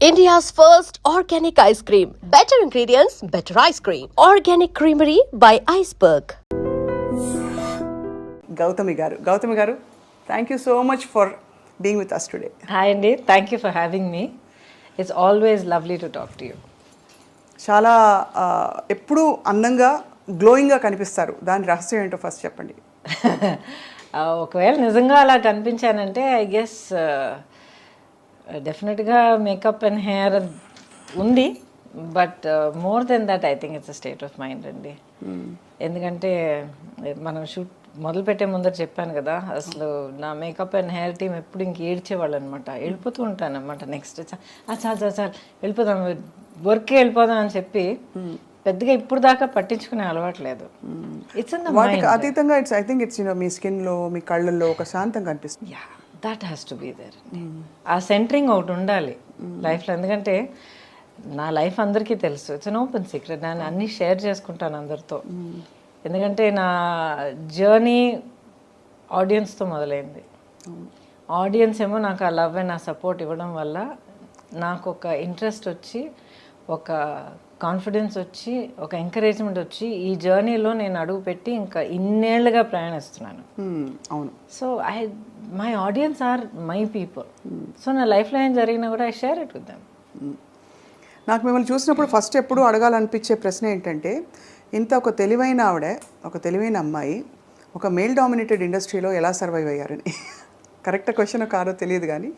India's first organic ice cream. Better ingredients, better ice cream. Organic Creamery by Iceberg. Gautami garu, thank you so much for being with us today. Hi Andy, thank you for having me. It's always lovely to talk to you. చాలా ఎప్పుడు అందంగా గ్లోయింగ్గా కనిపిస్తారు, దాని రహస్యం ఏంటో first చెప్పండి. ఒకవేళ నిజంగా అలా కనిపించానంటే ఐ గెస్ డెఫినెట్గా మేకప్ అండ్ హెయిర్ ఉంది, but more than that I think it's a state of mind అండి. ఎందుకంటే మనం షూట్ మొదలుపెట్టే ముందర చెప్పాను కదా, అసలు నా మేకప్ అండ్ హెయిర్ టీమ్ ఎప్పుడు ఇంక ఏడ్చేవాళ్ళు అనమాట. వెళ్ళిపోతూ ఉంటాను అనమాట. నెక్స్ట్ చాలు వెళ్ళిపోదాం, వర్క్కి వెళ్ళిపోదాం అని చెప్పి పెద్దగా ఇప్పుడు దాకా పట్టించుకునే అలవాట్లేదు. ఇట్స్ వాటికి అతీతంగా ఇట్స్ ఐ థింక్ ఇట్స్ మీ స్కిన్లో, మీ కళ్ళల్లో ఒక శాంతం కనిపిస్తుంది. Yeah, that has to be there. ఆ సెంటరింగ్ ఒకటి ఉండాలి లైఫ్లో. ఎందుకంటే నా లైఫ్ అందరికీ తెలుసు, ఇట్స్ అన్ ఓపెన్ సీక్రెట్. నేను అన్నీ షేర్ చేసుకుంటాను అందరితో. ఎందుకంటే నా జర్నీ ఆడియన్స్తో మొదలైంది. ఆడియన్స్ ఏమో నాకు ఆ లవ్ అండ్ ఆ సపోర్ట్ ఇవ్వడం వల్ల నాకు ఒక ఇంట్రెస్ట్ వచ్చి, ఒక కాన్ఫిడెన్స్ వచ్చి, ఒక ఎంకరేజ్మెంట్ వచ్చి ఈ జర్నీలో నేను అడుగు పెట్టి ఇంకా ఇన్నేళ్లుగా ప్రయాణిస్తున్నాను. అవును. So my audience are my people. So నా లైఫ్లో ఏం జరిగినా కూడా I share it with them. నాకు మిమ్మల్ని చూసినప్పుడు ఫస్ట్ ఎప్పుడు అడగాలనిపించే ప్రశ్న ఏంటంటే, ఇంత ఒక తెలివైన ఆవిడ, ఒక తెలివైన అమ్మాయి ఒక మేల్ డామినేటెడ్ ఇండస్ట్రీలో ఎలా సర్వైవ్ అయ్యారని. కరెక్ట్ క్వశ్చన్ కాదో తెలియదు కానీ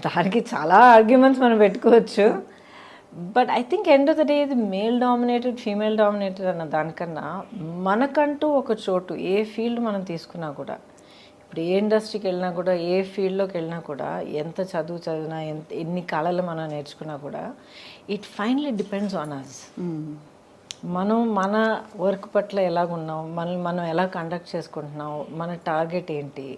దానికి చాలా ఆర్గ్యుమెంట్స్ మనం పెట్టుకోవచ్చు. But I think end of the day ఇది మేల్ డామినేటెడ్, ఫీమేల్ డామినేటెడ్ అన్న దానికన్నా మనకంటూ ఒక చోటు, ఏ ఫీల్డ్ మనం తీసుకున్నా కూడా, ఇప్పుడు ఏ ఇండస్ట్రీకి వెళ్ళినా కూడా, ఏ ఫీల్డ్లోకి వెళ్ళినా కూడా, ఎంత చదువు చదివినా, ఎన్ని కళలు మనం నేర్చుకున్నా కూడా, it finally depends on us. మనం మన వర్క్ పట్ల ఎలాగున్నాం, మనం ఎలా కండక్ట్ చేసుకుంటున్నాం, మన టార్గెట్ ఏంటి,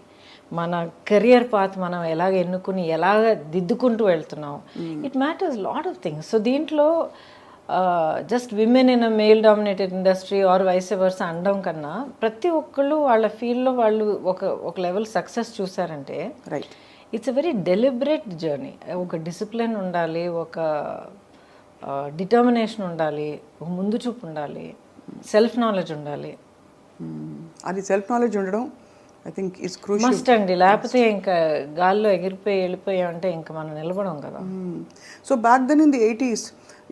మన కెరియర్ పాత్ మనం ఎలాగ ఎన్నుకుని ఎలాగ దిద్దుకుంటూ వెళ్తున్నాం, it matters lot of things. So దీంట్లో just women in a male dominated industry or vice versa అనడం కన్నా, ప్రతి ఒక్కళ్ళు వాళ్ళ ఫీల్డ్లో వాళ్ళు ఒక లెవెల్ సక్సెస్ చూసారంటే right, it's a very deliberate journey. ఒక డిసిప్లిన్ ఉండాలి, ఒక డిటర్మినేషన్ ఉండాలి, ఒక ముందు చూపు ఉండాలి, సెల్ఫ్ నాలెడ్జ్ ఉండాలి. అది సెల్ఫ్ నాలెడ్జ్ ఉండడం I think it's crucial must అండి. లేకపోతే ఇంకా గాల్లో ఎగిరిపోయి వెళ్ళిపోయామంటే ఇంకా మనం నిలబడం కదా. So back then in the 80s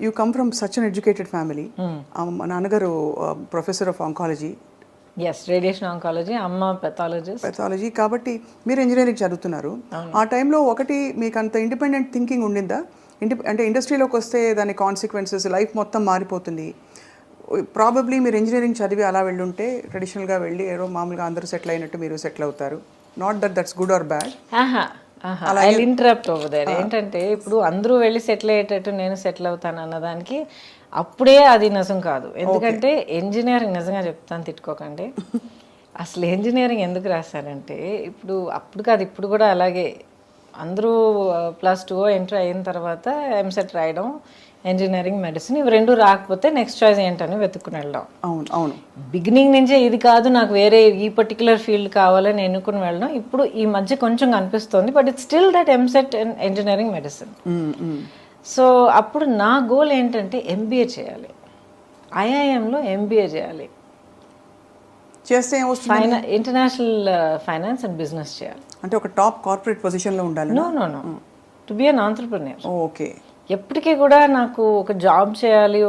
you come from such an educated family. మా నాన్నగారు professor of oncology. Yes, radiation oncology, అమ్మ పెథాలజీ. కాబట్టి మీరు ఇంజనీరింగ్ చదువుతున్నారు. ఆ టైంలో ఒకటి మీకు అంత ఇండిపెండెంట్ థింకింగ్ ఉండిందా? అంటే ఇండస్ట్రీలోకి వస్తే దాని కాన్సిక్వెన్సెస్, లైఫ్ మొత్తం మారిపోతుంది. ప్రాబబ్లీ మీరు ఇంజనీరింగ్ చదివి అలా వెళ్ళుంటే, ట్రెడిషనల్గా వెళ్ళి ఏదో మామూలుగా అందరూ సెటిల్ అయినట్టు మీరు సెటిల్ అవుతారు. Not that's good or bad. I interrupt over there. ఏంటంటే ఇప్పుడు అందరూ వెళ్ళి సెటిల్ అయ్యేటట్టు నేను సెటిల్ అవుతాను అన్నదానికి అప్పుడే అది నిజం కాదు. ఎందుకంటే ఇంజనీరింగ్, నిజంగా చెప్తాను, తిట్టుకోకండి, అసలు ఇంజనీరింగ్ ఎందుకు రాశారంటే, అప్పుడు కాదు, ఇప్పుడు కూడా అలాగే అందరూ +2 ఎంటర్ అయిన తర్వాత ఎంసెట్ రాయడం, ఇంజనీరింగ్, మెడిసిన్, ఇవి రెండు రాకపోతే నెక్స్ట్ చాయిస్ ఏంటని వెతుక్కుని వెళ్ళడం. అవును. బిగినింగ్ నుంచే ఇది కాదు, నాకు వేరే ఈ పర్టికులర్ ఫీల్డ్ కావాలని ఎన్నుకుని వెళ్ళడం ఇప్పుడు ఈ మధ్య కొంచెం కనిపిస్తుంది. But it's still that EAMCET and engineering, medicine. So అప్పుడు నా గోల్ ఏంటంటే ఎంబీఏ చేయాలి, ఐఐఎంలో ఎంబీఏ చేయాలి, చేస్తే ఇంటర్నేషనల్ ఫైనాన్స్ అండ్ బిజినెస్ చేయాలి. అంటే ఒక టాప్ కార్పొరేట్ పొజిషన్లో ఉండాలి. No to be an entrepreneur. Okay. ఎప్పటికీ కూడా నాకు ఒక జాబ్ చేయాలి,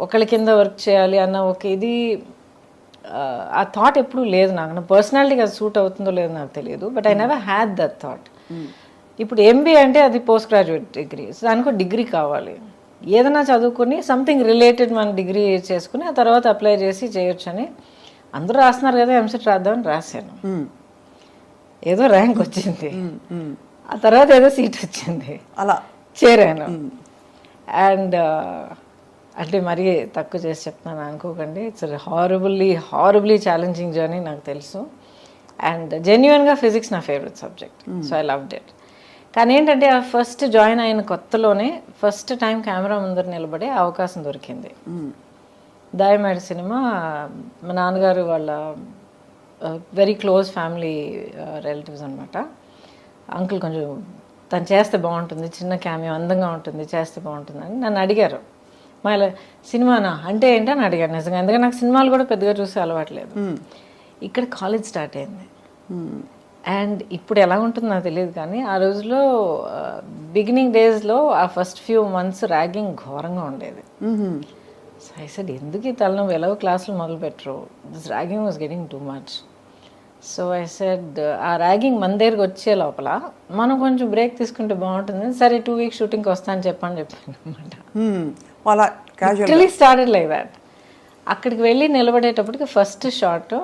ఒకళ్ళ కింద వర్క్ చేయాలి అన్న ఒక ఇది, ఆ థాట్ ఎప్పుడూ లేదు నాకు. నా పర్సనాలిటీకి అది సూట్ అవుతుందో లేదో నాకు తెలియదు, but I never had that thought. ఇప్పుడు ఎంబీఏ అంటే అది పోస్ట్ గ్రాడ్యుయేట్ డిగ్రీ, దానికి ఒక డిగ్రీ కావాలి. ఏదైనా చదువుకుని సంథింగ్ రిలేటెడ్ మన డిగ్రీ చేసుకుని ఆ తర్వాత అప్లై చేసి చేయొచ్చు అని అందరూ రాస్తున్నారు కదా, ఎంసెట్ రాద్దామని రాశాను. ఏదో ర్యాంక్ వచ్చింది, ఆ తర్వాత ఏదో సీట్ వచ్చింది, అలా చేరాను. అండ్ అంటే మరీ తక్కువ చేసి చెప్తున్నాను అనుకోకండి, ఇట్స్ హారబుల్లీ ఛాలెంజింగ్ జర్నీ, నాకు తెలుసు. అండ్ జెన్యున్గా ఫిజిక్స్ నా favourite subject, so I loved it. కానీ ఏంటంటే ఆ ఫస్ట్ జాయిన్ అయిన కొత్తలోనే ఫస్ట్ టైం కెమెరా ముందర నిలబడే అవకాశం దొరికింది. దాయమేడ సినిమా, మా నాన్నగారు వాళ్ళ వెరీ క్లోజ్ ఫ్యామిలీ రిలేటివ్స్ అనమాట. అంకుల్ కొంచెం తను చేస్తే బాగుంటుంది, చిన్న క్యామియో అందంగా ఉంటుంది, చేస్తే బాగుంటుంది అని నన్ను అడిగారు. మళ్ళీ సినిమానా అంటే ఏంటని అడిగాను నిజంగా, ఎందుకంటే నాకు సినిమాలు కూడా పెద్దగా చూసే అలవాట్లేదు. ఇక్కడ కాలేజ్ స్టార్ట్ అయింది. అండ్ ఇప్పుడు ఎలా ఉంటుందో నాకు తెలియదు, కానీ ఆ రోజులో బిగినింగ్ డేస్లో ఆ ఫస్ట్ ఫ్యూ మంత్స్ ర్యాగింగ్ ఘోరంగా ఉండేది. సో ఐ సెడ్ ఎందుకు ఈ తలనొప్పి, ఎలాగో క్లాసులు మొదలు పెట్టరు, this ragging was getting too much. So I said ఆ ర్యాగింగ్ మన దగ్గరికి వచ్చే లోపల మనం కొంచెం బ్రేక్ తీసుకుంటే బాగుంటుంది, సరే 2 weeks షూటింగ్కి వస్తాను చెప్పాను అనమాట. Literally started like that. అక్కడికి వెళ్ళి నిలబడేటప్పటికి ఫస్ట్ షాట్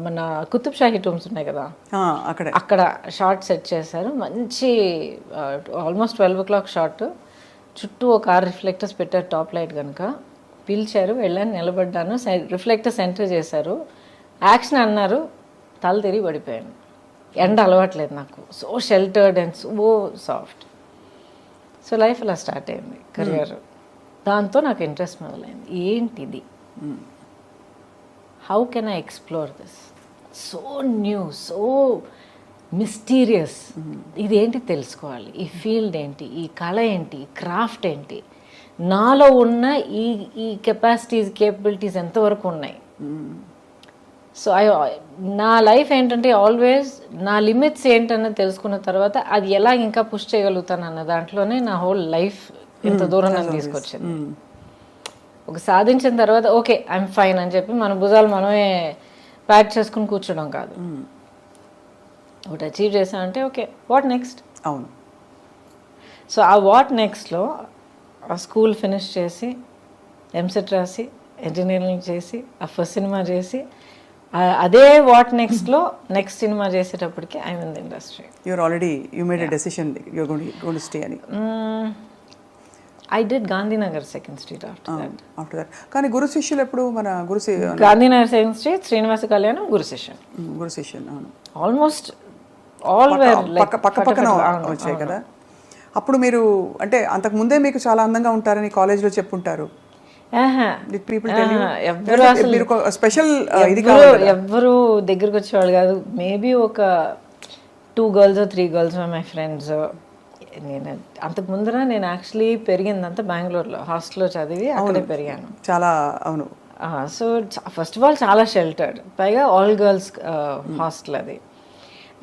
మన కుతుబ్ షాహీ టూమ్స్ ఉన్నాయి కదా, అక్కడ షార్ట్ సెట్ చేశారు. మంచి ఆల్మోస్ట్ 12 o'clock షార్ట్, చుట్టూ ఒక 6 రిఫ్లెక్టర్స్ పెట్టారు టాప్ లైట్ కనుక. పిలిచారు, వెళ్ళాను, నిలబడ్డాను, రిఫ్లెక్టర్ సెంటర్ చేశారు, యాక్షన్ అన్నారు, తల తిరిగి పడిపోయాను. ఎండ అలవాట్లేదు నాకు, so sheltered and so soft. So life అలా స్టార్ట్ అయింది, కెరియర్. దాంతో నాకు ఇంట్రెస్ట్ మొదలైంది, ఏంటిది, how can I explore this, so new, so mysterious, ఇదేంటి తెలుసుకోవాలి, ఈ ఫీల్డ్ ఏంటి, ఈ కళ ఏంటి, ఈ క్రాఫ్ట్ ఏంటి, నాలో ఉన్న ఈ కెపాసిటీస్ కేపబిలిటీస్ ఎంతవరకు ఉన్నాయి. సో నా లైఫ్ ఏంటంటే ఆల్వేస్ నా లిమిట్స్ ఏంటన్నది తెలుసుకున్న తర్వాత అది ఎలా ఇంకా పుష్ చేయగలుగుతాను అన్న దాంట్లోనే నా హోల్ లైఫ్ ఇంత దూరం నన్ను తీసుకొచ్చింది. ఒక సాధించిన తర్వాత ఓకే ఐఎమ్ ఫైన్ అని చెప్పి మన భుజాలు మనమే ప్యాక్ చేసుకుని కూర్చోడం కాదు. ఒకటి అచీవ్ చేసామంటే ఓకే వాట్ నెక్స్ట్. అవును. సో ఆ వాట్ నెక్స్ట్లో ఆ స్కూల్ ఫినిష్ చేసి ఎంసెట్ రాసి ఇంజనీరింగ్ చేసి ఆ ఫస్ట్ సినిమా చేసి అదే వాట్ నెక్స్ట్లో నెక్స్ట్ సినిమా చేసేటప్పటికి I in the industry. You're already you made a decision you're going to stay అని. I did Gandhinagar 2nd Street after that. కానీ గురు శిష్యులు ఎప్పుడు మన Gandhinagar 2nd Street, Srinivasa Kalyanam, Guru Session. అవును. Almost all wear పక్కన వచ్చాయి కదా. అప్పుడు మీరు అంటే అంతకు ముందే మీకు చాలా అందంగా ఉంటారని కాలేజ్లో చెప్పుంటారు. ఎవ్వరు దగ్గరకు వచ్చేవాళ్ళు కాదు. మేబీ ఒక 2 girls or 3 girls my friends. నేను అంతకు ముందర నేను యాక్చువల్లీ పెరిగిందంతా బెంగళూరులో హాస్టల్లో చదివి అక్కడే పెరిగాను. చాలా అవును. సో ఫస్ట్ ఆఫ్ ఆల్ చాలా షెల్టర్డ్, పైగా ఆల్ గర్ల్స్ హాస్టల్ అది.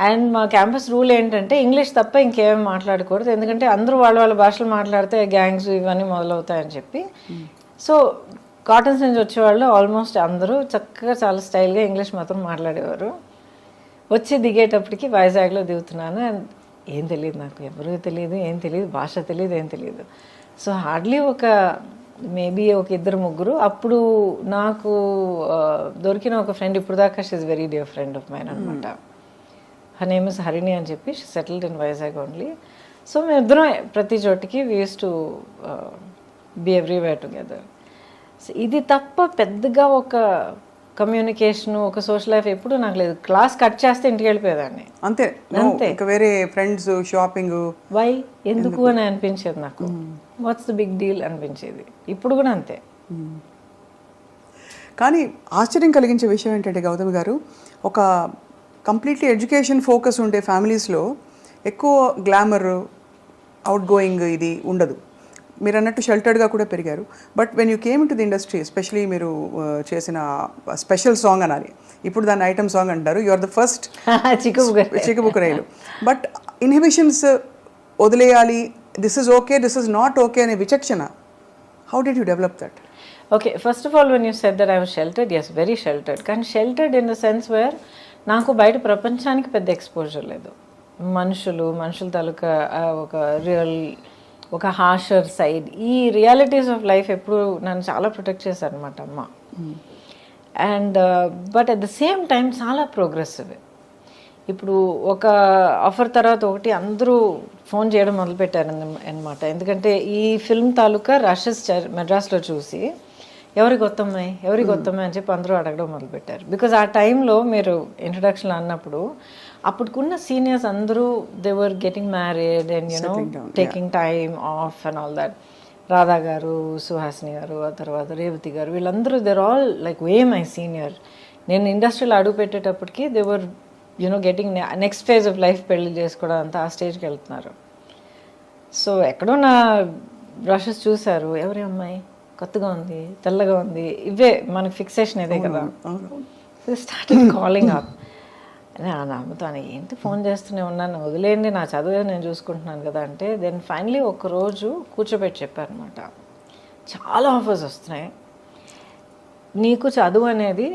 అండ్ మా క్యాంపస్ రూల్ ఏంటంటే ఇంగ్లీష్ తప్ప ఇంకేమీ మాట్లాడకూడదు, ఎందుకంటే అందరూ వాళ్ళ భాషలు మాట్లాడితే గ్యాంగ్స్ ఇవన్నీ మొదలవుతాయని చెప్పి. సో కాటన్స్ నుంచి వచ్చేవాళ్ళు ఆల్మోస్ట్ అందరూ చక్కగా చాలా స్టైల్గా ఇంగ్లీష్ మాత్రం మాట్లాడేవారు. వచ్చి దిగేటప్పటికి వైజాగ్లో దిగుతున్నాను, అండ్ ఏం తెలియదు నాకు, ఎవరూ తెలియదు, ఏం తెలియదు, భాష తెలియదు, ఏం తెలియదు. సో హార్డ్లీ ఒక మేబీ ఒక 2-3. అప్పుడు నాకు దొరికిన ఒక ఫ్రెండ్, ఇప్పుడు దాకా she is very dear friend of mine అనమాట. హర్ నేమ్ ఇస్ హరిణి అని చెప్పి, she settled in Vizag only. So మేమిద్దరం ప్రతి చోటికి we used to be everywhere together. So ఇది తప్ప పెద్దగా ఒక కమ్యూనికేషన్, ఒక సోషల్ లైఫ్ ఎప్పుడు నాకు లేదు. క్లాస్ కట్ చేస్తే ఇంటికి వెళ్ళిపోయేదాన్ని అంతే. వేరే ఫ్రెండ్స్, షాపింగ్, వై ఎందుకు అని అనిపించేది నాకు. వాట్స్ ద బిగ్ డీల్ అనిపించేది. ఇప్పుడు కూడా అంతే. కానీ ఆశ్చర్యం కలిగించే విషయం ఏంటంటే గౌతమి గారు, ఒక కంప్లీట్లీ ఎడ్యుకేషన్ ఫోకస్ ఉండే ఫ్యామిలీస్లో ఎక్కువ గ్లామర్, అవుట్ గోయింగ్ ఇది ఉండదు. మీరు అన్నట్టు షెల్టర్డ్గా కూడా పెరిగారు. But when you came to the industry, especially మీరు చేసిన స్పెషల్ సాంగ్ అనాలి, ఇప్పుడు దాన్ని ఐటమ్ సాంగ్ అంటారు, you are the first Chikubuku Raile. But inhibitions వదిలేయాలి, this is okay, this is not okay అనే విచక్షణ, how did you develop that? Okay, first of all when you said that I was sheltered, yes very sheltered. కానీ sheltered in the sense where నాకు బయట ప్రపంచానికి పెద్ద exposure లేదు. మనుషుల తాలూకా ఒక రియల్, ఒక హార్షర్ సైడ్, ఈ రియాలిటీస్ ఆఫ్ లైఫ్ ఎప్పుడు నన్ను చాలా ప్రొటెక్ట్ చేశారు అనమాట అమ్మ. And but at the same time చాలా ప్రోగ్రెసివ్. ఇప్పుడు ఒక ఆఫర్ తర్వాత ఒకటి అందరూ ఫోన్ చేయడం మొదలుపెట్టారు అనమాట. ఎందుకంటే ఈ ఫిల్మ్ తాలూకా రషెస్ మెడ్రాస్లో చూసి ఎవరికి కొత్తమ్మాయి అని చెప్పి అందరూ అడగడం మొదలుపెట్టారు. బికాజ్ ఆ టైంలో మీరు ఇంట్రడక్షన్లో అన్నప్పుడు అప్పుడుకున్న సీనియర్స్ అందరూ they were getting married and you know taking time off and all that. Radha గారు, సుహాసిని గారు, ఆ తర్వాత రేవతి గారు, వీళ్ళందరూ they're all like way my senior. నేను ఇండస్ట్రీలో అడుగు పెట్టేటప్పటికి they were you know getting next phase of life పెళ్లి చేసుకోవడం అంతా ఆ స్టేజ్కి వెళ్తున్నారు. సో ఎక్కడో నా బ్రషెస్ చూశారు, ఎవరి అమ్మాయి కొత్తగా ఉంది, తెల్లగా ఉంది, ఇవే మనకి ఫిక్సేషన్ ఇదే కదా. Starting calling up. నమ్ముతాను, ఏంటి ఫోన్ చేస్తూనే ఉన్నాను, వదిలేయండి నా చదువు నేను చూసుకుంటున్నాను కదా అంటే, దెన్ ఫైనలీ ఒకరోజు కూర్చోబెట్టి చెప్పారనమాట, చాలా ఆఫర్స్ వస్తున్నాయి, నీకు చదువు అనేది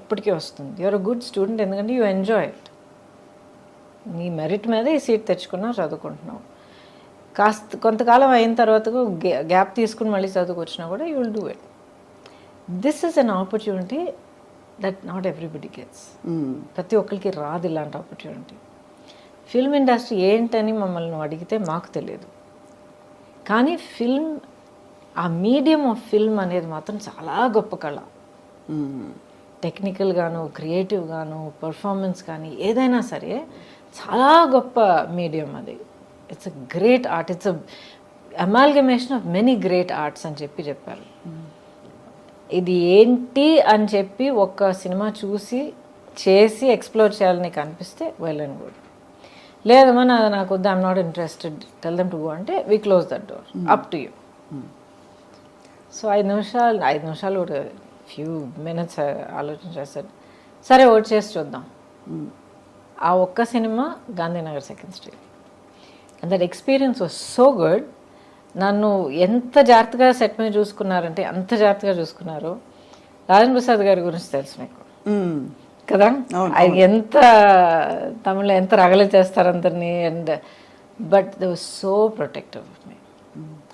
ఎప్పటికీ వస్తుంది, యూఆర్ అ గుడ్ స్టూడెంట్, ఎందుకంటే యూ ఎంజాయ్ ఇట్, నీ మెరిట్ మీద ఈ సీట్ తెచ్చుకున్నావు, చదువుకుంటున్నావు, కాస్త కొంతకాలం అయిన తర్వాత గ్యాప్ తీసుకుని మళ్ళీ చదువుకొచ్చినా కూడా you will do it. This is an opportunity that not everybody gets. ప్రతి ఒక్కరికి రాదు ఇలాంటి ఆపర్చునిటీ. ఫిల్మ్ ఇండస్ట్రీ ఏంటని మమ్మల్ని అడిగితే మాకు తెలియదు, కానీ ఫిల్మ్, ఆ మీడియం ఆఫ్ ఫిల్మ్ అనేది మాత్రం చాలా గొప్ప కళ. టెక్నికల్గాను, క్రియేటివ్గాను, పర్ఫార్మెన్స్ కానీ ఏదైనా సరే చాలా గొప్ప మీడియం అది. It's a great art, it's a amalgamation of many great arts అని చెప్పారు. ఇది ఏంటి అని చెప్పి ఒక సినిమా చూసి చేసి ఎక్స్ప్లోర్ చేయాలని నీకు అనిపిస్తే వెల్ అండ్ గుడ్. లేదమ్మా నాకు వద్దు, I'm not interested, tell them to go అంటే we close that door, up to you. So 5 నిమిషాలు కూడా ఫ్యూ మినిట్స్ ఆలోచించేస్తాడు, సరే ఓట్ చేసి చూద్దాం. ఆ ఒక్క cinema Gandhinagar 2nd Street, and that experience was so good. నన్ను ఎంత జాగ్రత్తగా సెట్ మీద చూసుకున్నారంటే అంత జాగ్రత్తగా చూసుకున్నారు. రాజేంద్ర ప్రసాద్ గారి గురించి తెలుసు మీకు కదా, ఆయన ఎంత తమిళ్లో ఎంత రగలు చేస్తారు అందరినీ, and but they was so protective of me,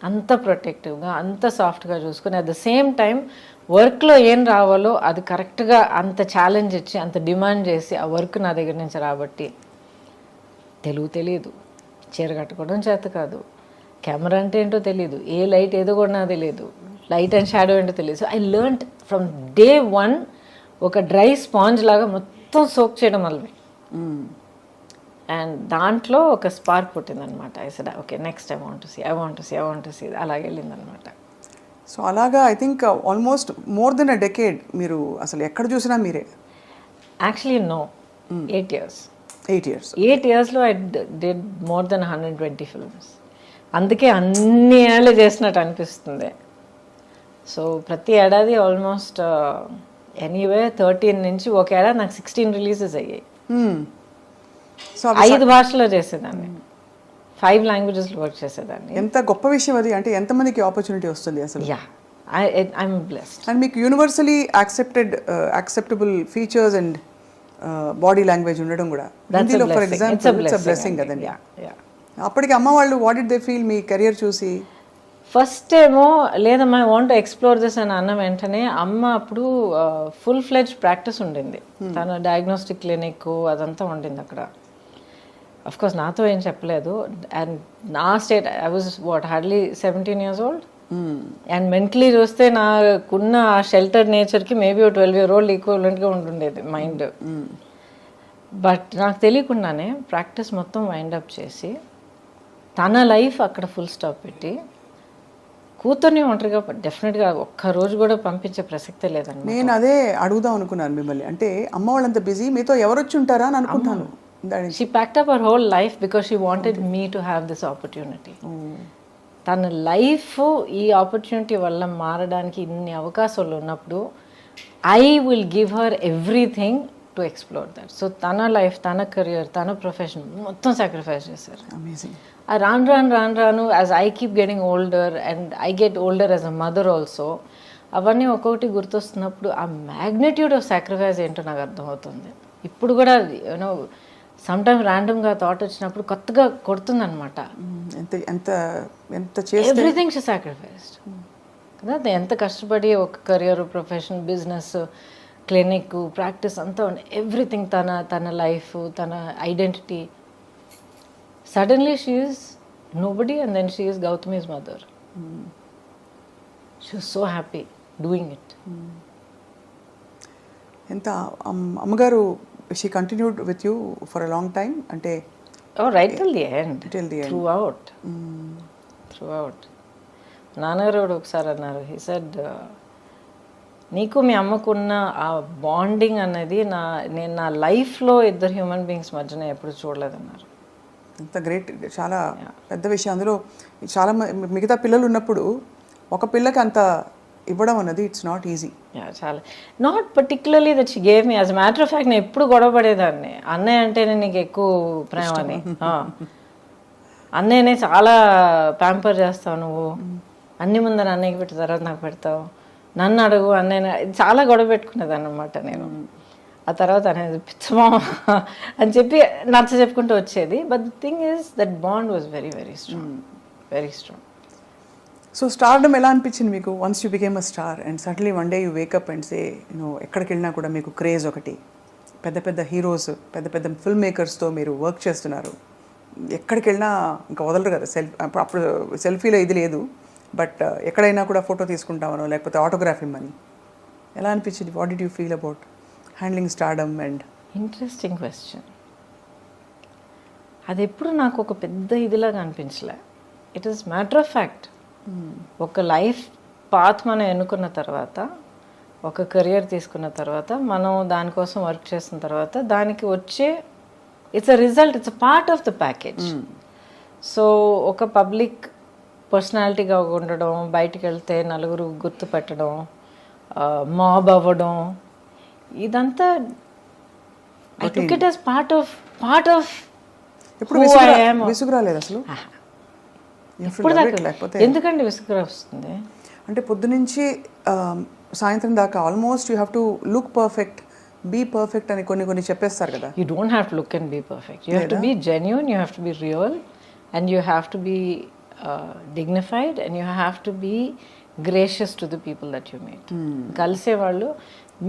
అంత ప్రొటెక్టివ్గా, అంత సాఫ్ట్గా చూసుకుని, అట్ ద సేమ్ టైం వర్క్లో ఏం రావాలో అది కరెక్ట్గా అంత ఛాలెంజ్ ఇచ్చి అంత డిమాండ్ చేసి ఆ వర్క్ నా దగ్గర నుంచి రాబట్టి, తెలుగు తెలియదు, చీర కట్టుకోవడం చేత కాదు, కెమెరా అంటే ఏంటో తెలియదు, ఏ లైట్ ఏదో కూడా నాకు తెలియదు, లైట్ అండ్ షాడో ఏంటో తెలియదు. So I learned from day 1 ఒక డ్రై స్పాంజ్ లాగా మొత్తం సోక్ చేయడం వల్లే. అండ్ దాంట్లో ఒక స్పార్క్ పుట్టిందనమాట. I said okay next I want to see అలాగే వెళ్ళిందనమాట. సో అలాగా I think almost more than a decade మీరు అసలు ఎక్కడ చూసినా మీరే. Actually no, 8 years. 8 yearsలో I did more than 120 films. అందుకే అన్ని ఏళ్ళు చేసినట్టు అనిపిస్తుంది. సో ప్రతి ఏడాది ఆల్మోస్ట్ ఎనీవే 13 నుంచి ఒక ఏడాది నాకు 16 రిలీజెస్ అయ్యాయి. సో 5 భాషల్లో చేసేదాన్ని, 5 languagesలో వర్క్ చేసేదాన్ని. ఎంత గొప్ప విషయం అది, అంటే ఎంతమందికి ఆపర్చునిటీ వస్తుంది అసలు. Yeah, I'm blessed. అండ్ మీకు universally acceptable features and body language ఉండడం కూడా హిందీలో for example it's a blessing కదండి. అప్పటికి అమ్మ వాళ్ళు what did they feel me career చూసి? ఫస్ట్ ఏమో లేదమ్మా I want to explore this అని అన్న వెంటనే అమ్మ అప్పుడు ఫుల్ ఫ్లెడ్జ్ ప్రాక్టీస్ ఉండింది, తన డయాగ్నోస్టిక్ క్లినిక్ అదంతా ఉండింది అక్కడ. అఫ్ కోర్స్ నాతో ఏం చెప్పలేదు. అండ్ నా state I was hardly 17 years old. And mentally చూస్తే నాకున్న ఆ షెల్టర్ నేచర్కి మేబీ 12 year old ఈక్వలెంట్గా ఉంటుండేది మైండ్. బట్ నాకు తెలియకుండానే ప్రాక్టీస్ మొత్తం వైండప్ చేసి తన లైఫ్ అక్కడ ఫుల్ స్టాప్ పెట్టి కూతుర్ని ఒంటరిగా డెఫినెట్గా ఒక్కరోజు కూడా పంపించే ప్రసక్తే లేదండి. నేను అదే అడుగుదాం అనుకున్నాను మిమ్మల్ని, అంటే అమ్మ వాళ్ళంత బిజీ, మీతో ఎవరు వచ్చి ఉంటారా అని అనుకుంటాను. She packed up her whole life because she wanted me to have this opportunity. తన లైఫ్ ఈ ఆపర్చునిటీ వల్ల మారడానికి ఇన్ని అవకాశాలు ఉన్నప్పుడు I will give her everything to explore that. So తన లైఫ్, తన కెరియర్, తన ప్రొఫెషన్ మొత్తం సాక్రిఫైస్ చేశారు. అమేజింగ్. రాను as I keep getting older and I get older as a mother also, అవన్నీ ఒక్కొక్కటి గుర్తొస్తున్నప్పుడు ఆ మ్యాగ్నిట్యూడ్ ఆఫ్ సాక్రిఫైస్ ఏంటో నాకు అర్థమవుతుంది. ఇప్పుడు కూడా యూనో సమ్టైమ్ ర్యాండమ్గా థాట్ వచ్చినప్పుడు కొత్తగా కొడుతుందనమాట. ఎవ్రీథింగ్ షీ సాక్రిఫైస్డ్ కదా. ఎంత కష్టపడి ఒక career, profession, business, clinic, practice అంతా ఎవ్రీథింగ్, తన లైఫ్, తన identity. Suddenly she is nobody and then she is Gautami's mother. She was so happy doing it. ఎంత అమ్మగారు, she continued with you for a long time అంటే? Oh, right till the end. Throughout. నాన్నగారు ఒకసారి అన్నారు, he said నీకు మీ అమ్మకున్న ఆ bonding అనేది నేను నా లైఫ్లో ఇద్దరు హ్యూమన్ బీయింగ్స్ మధ్యన ఎప్పుడు చూడలేదన్నారు. అంత గ్రేట్, చాలా పెద్ద విషయం. అందులో చాలా మిగతా పిల్లలు ఉన్నప్పుడు ఒక పిల్లకి అంత ఇవ్వడం అన్నది ఇట్స్ నాట్ ఈజీ. చాలా not particularly that she gave me. As a matter of fact నేను ఎప్పుడు గొడవ పడేదాన్ని, అన్నయ్య అంటేనే నీకు ఎక్కువ ప్రేమ అని. అన్నయ్యనే చాలా ప్యాంపర్ చేస్తావు నువ్వు, అన్ని ముందర అన్నయ్యకి పెట్టిన తర్వాత నాకు పెడతావు, నన్ను అడుగు అన్నయ్య, చాలా గొడవ పెట్టుకునేదాన్ని అనమాట నేను. ఆ తర్వాత అనేది పిచ్చమా అని చెప్పి నచ్చ చెప్పుకుంటూ వచ్చేది. But the thing is that bond was very very strong, very strong. So stardom ఎలా అనిపించింది మీకు once you became a star and suddenly one day you wake up and say ఎక్కడికి వెళ్ళినా కూడా మీకు క్రేజ్ ఒకటి, పెద్ద పెద్ద హీరోస్, పెద్ద పెద్ద ఫిల్మ్ మేకర్స్తో మీరు వర్క్ చేస్తున్నారు, ఎక్కడికి వెళ్ళినా ఇంకా వదలరు కదా. అప్పుడు సెల్ఫీలో ఇది లేదు, బట్ ఎక్కడైనా కూడా ఫోటో తీసుకుంటామనో లేకపోతే ఆటోగ్రాఫ్ ఇమ్మని. ఎలా అనిపించింది? What did you feel about handling stardom? And interesting question. అది ఎప్పుడు నాకు ఒక పెద్ద ఇదిలాగా అనిపించలే. It is matter of fact. ఒక లైఫ్ పాత్ మనం ఎన్నుకున్న తర్వాత, ఒక కెరియర్ తీసుకున్న తర్వాత, మనం దానికోసం వర్క్ చేసిన తర్వాత దానికి వచ్చే it's a result, it's a part of the package. So ఒక పబ్లిక్ పర్సనాలిటీగా ఉండడం, బయటికి వెళ్తే నలుగురు గుర్తుపెట్టడం, మాబ్ అవ్వడం, ఇదంతా I took it as part of ఎప్పుడు విసుగు రాలేదు అసలు? ఇప్పుడు దాకా ఎందుకండి విసుగు వస్తుంది? అంటే పొద్దునుంచి సాయంత్రం దాకా almost you have to look perfect, be perfect అని కొన్ని చెప్పేస్తారు కదా. You don't have to look and be perfect. You have to be genuine, you have to be real, and you have to be dignified, and you have to be gracious to the people that you meet. కలిసే వాళ్ళు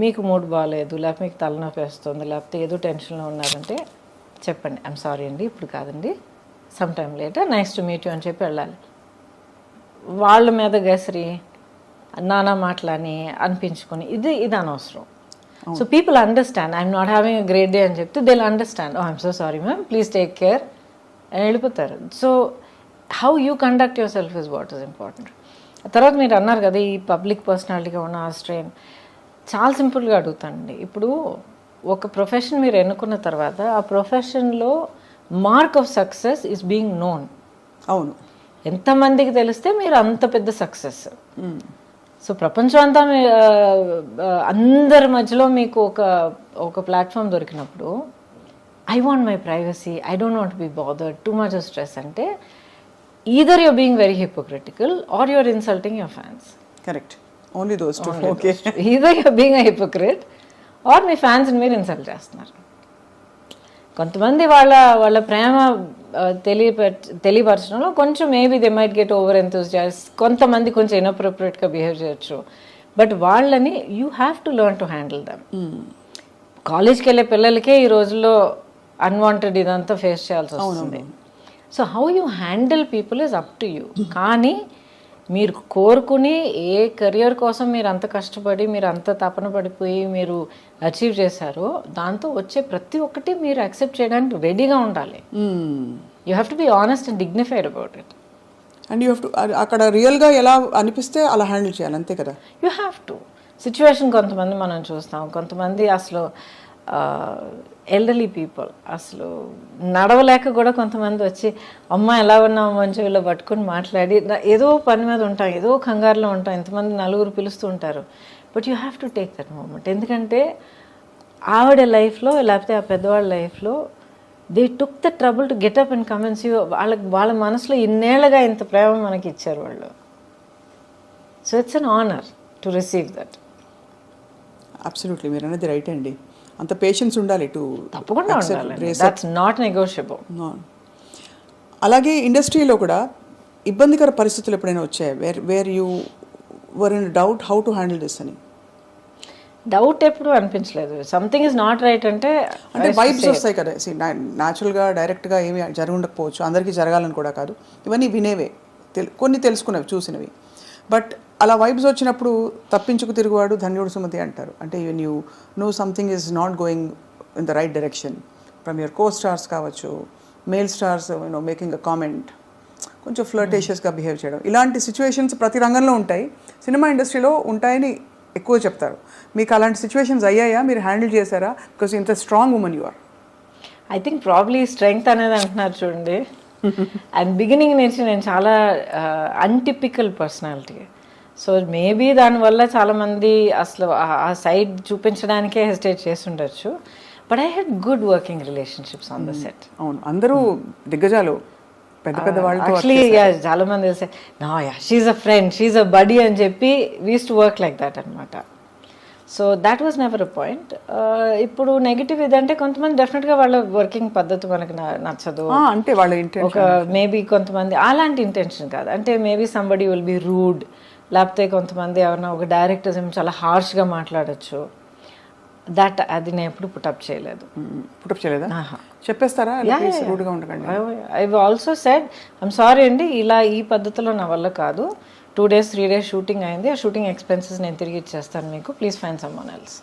మీకు mood బాగాలేదు, లేకపోతే మీకు తలనొప్పి వేస్తుంది, లేకపోతే ఏదో టెన్షన్లో ఉన్నారంటే చెప్పండి, ఐఎమ్ సారీ అండి ఇప్పుడు కాదండి, some time later, nice to meet you అని చెప్పి వెళ్ళాలి. వాళ్ళ మీద గసిరి నానా మాటలని అనిపించుకొని ఇది అనవసరం. So people understand I'm not having a great day అని చెప్తే they will understand, I'm so sorry ma'am, please take care అని వెళ్ళిపోతారు. So how you conduct your self is what is important. తర్వాత మీరు అన్నారు కదా ఈ పబ్లిక్ పర్సనాలిటీగా ఉన్న ఆ స్ట్రెయిన్. చాలా సింపుల్గా అడుగుతానండి. ఇప్పుడు ఒక ప్రొఫెషన్ మీరు ఎన్నుకున్న తర్వాత ఆ ప్రొఫెషన్లో mark of success is being known. అవును, ఎంతమందికి తెలిస్తే మీరు అంత పెద్ద సక్సెస్. సో ప్రపంచం అంతా అందరి మధ్యలో మీకు ఒక ప్లాట్ఫామ్ దొరికినప్పుడు I want my privacy, I don't want be bothered, too much of stress అంటే either you're being very hypocritical or you're insulting your fans. Correct. Only those two. Okay. Either you're being a hypocrite or me fans మీరు insult చేస్తున్నారు. కొంతమంది వాళ్ళ ప్రేమ తెలియపరచడంలో కొంచెం maybe they might get over enthusiasts, కొంతమంది కొంచెం ఇన్అప్రోప్రియేట్గా behave చేయొచ్చు, but వాళ్ళని you have to learn to handle them. కాలేజ్కి వెళ్ళే పిల్లలకే ఈ రోజుల్లో అన్వాంటెడ్ ఇదంతా ఫేస్ చేయాల్సి వస్తుంది. So how you handle people is up to you. కానీ మీరు కోరుకుని ఏ కెరియర్ కోసం మీరు అంత కష్టపడి మీరు అంత తపన పడిపోయి మీరు అచీవ్ చేశారో దాంతో వచ్చే ప్రతి ఒక్కటి మీరు యాక్సెప్ట్ చేయడానికి రెడీగా ఉండాలి. You have to be honest and dignified about it. And you have to అక్కడ రియల్గా ఎలా అనిపిస్తే అలా హ్యాండిల్ చేయాలి, అంతే కదా. You have to. సిచ్యువేషన్ కొంతమంది మనం చూస్తాం, కొంతమంది అసలు ఎల్డర్లీ పీపుల్ అసలు నడవలేక కూడా కొంతమంది వచ్చి అమ్మ ఎలా ఉన్నావు మంచి వీళ్ళు పట్టుకుని మాట్లాడి ఏదో పని మీద ఉంటాం, ఏదో కంగారులో ఉంటాం, ఇంతమంది నలుగురు పిలుస్తూ ఉంటారు. But you have to take that moment. ఎందుకంటే ఆవిడ లైఫ్లో లేకపోతే ఆ పెద్దవాళ్ళ లైఫ్లో they took the trouble to get up and commence you. వాళ్ళ మనసులో ఇన్నేళ్ళగా ఇంత ప్రేమ మనకి ఇచ్చారు వాళ్ళు. So it's an honour to receive that. Absolutely, మీరు అనేది రైట్ అండి. అంత పేషెన్స్ ఉండాలి టు తప్పకుండా ఉండాలి. That's not negotiable. అలాగే ఇండస్ట్రీలో కూడా ఇబ్బందికర పరిస్థితులు ఎప్పుడైనా వచ్చాయి where you were in doubt how to handle this అని? డౌట్ ఎప్పుడు అనిపించలేదు. సంథింగ్ ఇస్ నాట్ రైట్ అంటే వైబ్స్ వస్తాయి కదా. న్యాచురల్గా డైరెక్ట్గా ఏమి జరగకపోవచ్చు, అందరికీ జరగాలని కూడా కాదు, ఇవన్నీ వినేవే, కొన్ని తెలుసుకునేవి, చూసినవి. బట్ అలా వైబ్స్ వచ్చినప్పుడు తప్పించుకు తిరుగువాడు ధన్యుడు సుమతి అంటారు. అంటే you know something is not going in the right direction from your co stars కావచ్చు, male stars making a comment, కొంచెం ఫ్లర్టేషియస్గా బిహేవ్ చేయడం, ఇలాంటి సిచ్యువేషన్స్ ప్రతి రంగంలో ఉంటాయి, సినిమా ఇండస్ట్రీలో ఉంటాయని ఎక్కువ చెప్తారు. మీకు అలాంటి సిచ్యువేషన్స్ అయ్యాయా, మీరు హ్యాండిల్ చేశారా? బికాస్ ఇంత strong woman you are. I think probably strength అనేది అంటున్నారు చూడండి. అండ్ బిగినింగ్ నుంచి నేను చాలా అన్టిపికల్ పర్సనాలిటీ. సో మేబీ దానివల్ల చాలామంది అసలు ఆ సైడ్ చూపించడానికే హెసిటేట్ చేస్తుండొచ్చు. But I had good working relationships on the set. అవును, అందరూ దిగ్గజాలు, పెద్ద పెద్ద వాళ్ళతో. యాక్చువల్లీ చాలా మంది తెలిసే no yeah she's a friend, she's a buddy అని చెప్పి we used to work like that అనమాట. So that was never a point. ఇప్పుడు నెగిటివ్ ఇదంటే కొంతమంది డెఫినెట్గా వాళ్ళ వర్కింగ్ పద్ధతి మనకి నచ్చదు అంటే వాళ్ళ ఒక మేబీ కొంతమంది అలాంటి ఇంటెన్షన్ కాదు, అంటే maybe somebody will be rude, లేకపోతే కొంతమంది ఎవరైనా ఒక డైరెక్టర్స్ ఏమో చాలా హార్ష్గా మాట్లాడచ్చు. అది నేను ఎప్పుడు పుటప్ చేయలేదు. పుటప్ చేయలేదా? చెప్పేస్తారా రూడ్గా ఉండకండి? I also said I'm sorry అండి, ఇలా ఈ పద్ధతిలో నా వల్ల కాదు, 2 days 3 days షూటింగ్ అయింది, ఆ షూటింగ్ ఎక్స్పెన్సెస్ నేను తిరిగి ఇచ్చేస్తాను మీకు, please find someone else.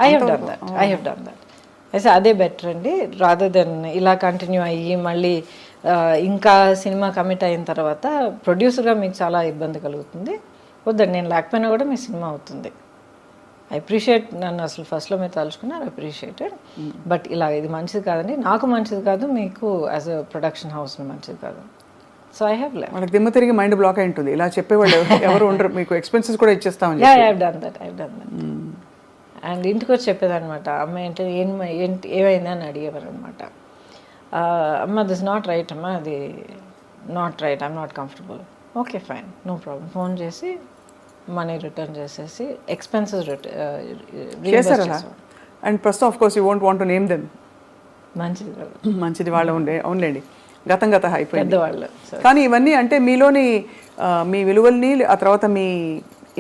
I have done that. అయితే అదే బెటర్ అండి, రాదర్ దెన్ ఇలా కంటిన్యూ అయ్యి మళ్ళీ ఇంకా సినిమా కమిట్ అయిన తర్వాత ప్రొడ్యూసర్గా మీకు చాలా ఇబ్బంది కలుగుతుంది. వద్దండి, నేను లేకపోయినా కూడా మీ సినిమా అవుతుంది. ఐ అప్రిషియేట్, నన్ను అసలు ఫస్ట్లో మీరు తలుచుకున్నారు, అప్రిషియేటెడ్. బట్ ఇలా ఇది మంచిది కాదండి, నాకు మంచిది కాదు, మీకు యాజ్ అ ప్రొడక్షన్ హౌస్ మంచిది కాదు. So I have left. వాళ్ళకి దిమ్మ తిరిగి మైండ్ బ్లాక్ అయి ఉంటుంది, ఇలా చెప్పేవాళ్ళు ఎవరు ఉండరు, మీకు ఎక్స్పెన్సెస్ కూడా ఇచ్చేస్తామని. I have done that. And ఇంటికి వచ్చి చెప్పేదనమాట, అమ్మాయి అంటే ఏమైంది అని అడిగేవారు అనమాట. అమ్మ దిస్ నాట్ రైట్, అమ్మ అది not right, I'm not comfortable. Okay fine, no problem. Phone చేసి మనీ రిటర్న్ చేసేసి ఎక్స్పెన్సెస్ అండ్ ప్రస్తుతం of course you won't want to name them. మంచిది వాళ్ళు ఉండే, అవునులేండి, గతం అయిపోయింది పెద్దవాళ్ళు. కానీ ఇవన్నీ అంటే మీలోని మీ విలువల్ని, ఆ తర్వాత మీ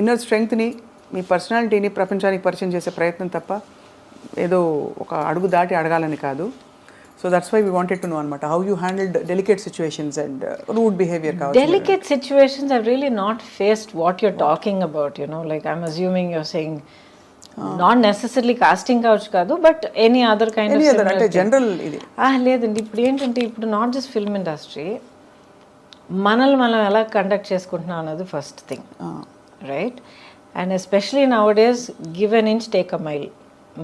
ఇన్నర్ స్ట్రెంగ్త్ని, మీ పర్సనాలిటీని ప్రపంచానికి పరిచయం చేసే ప్రయత్నం తప్ప ఏదో ఒక అడుగు దాటి అడగాలని కాదు. So that's why we wanted to know అనమాట, how you handled delicate situations and rude behaviour. Delicate situations I've really not faced what you're talking about, you know, like I'm assuming you're saying not necessarily casting couch కాదు, but any other kind of similar అంటే general ఇది. లేదండి, ఇప్పుడు ఏంటంటే ఇప్పుడు not just film industry, మనల్ని మనం ఎలా కండక్ట్ చేసుకుంటున్నాం అన్నది first thing, right? And especially now days give an inch take a mile.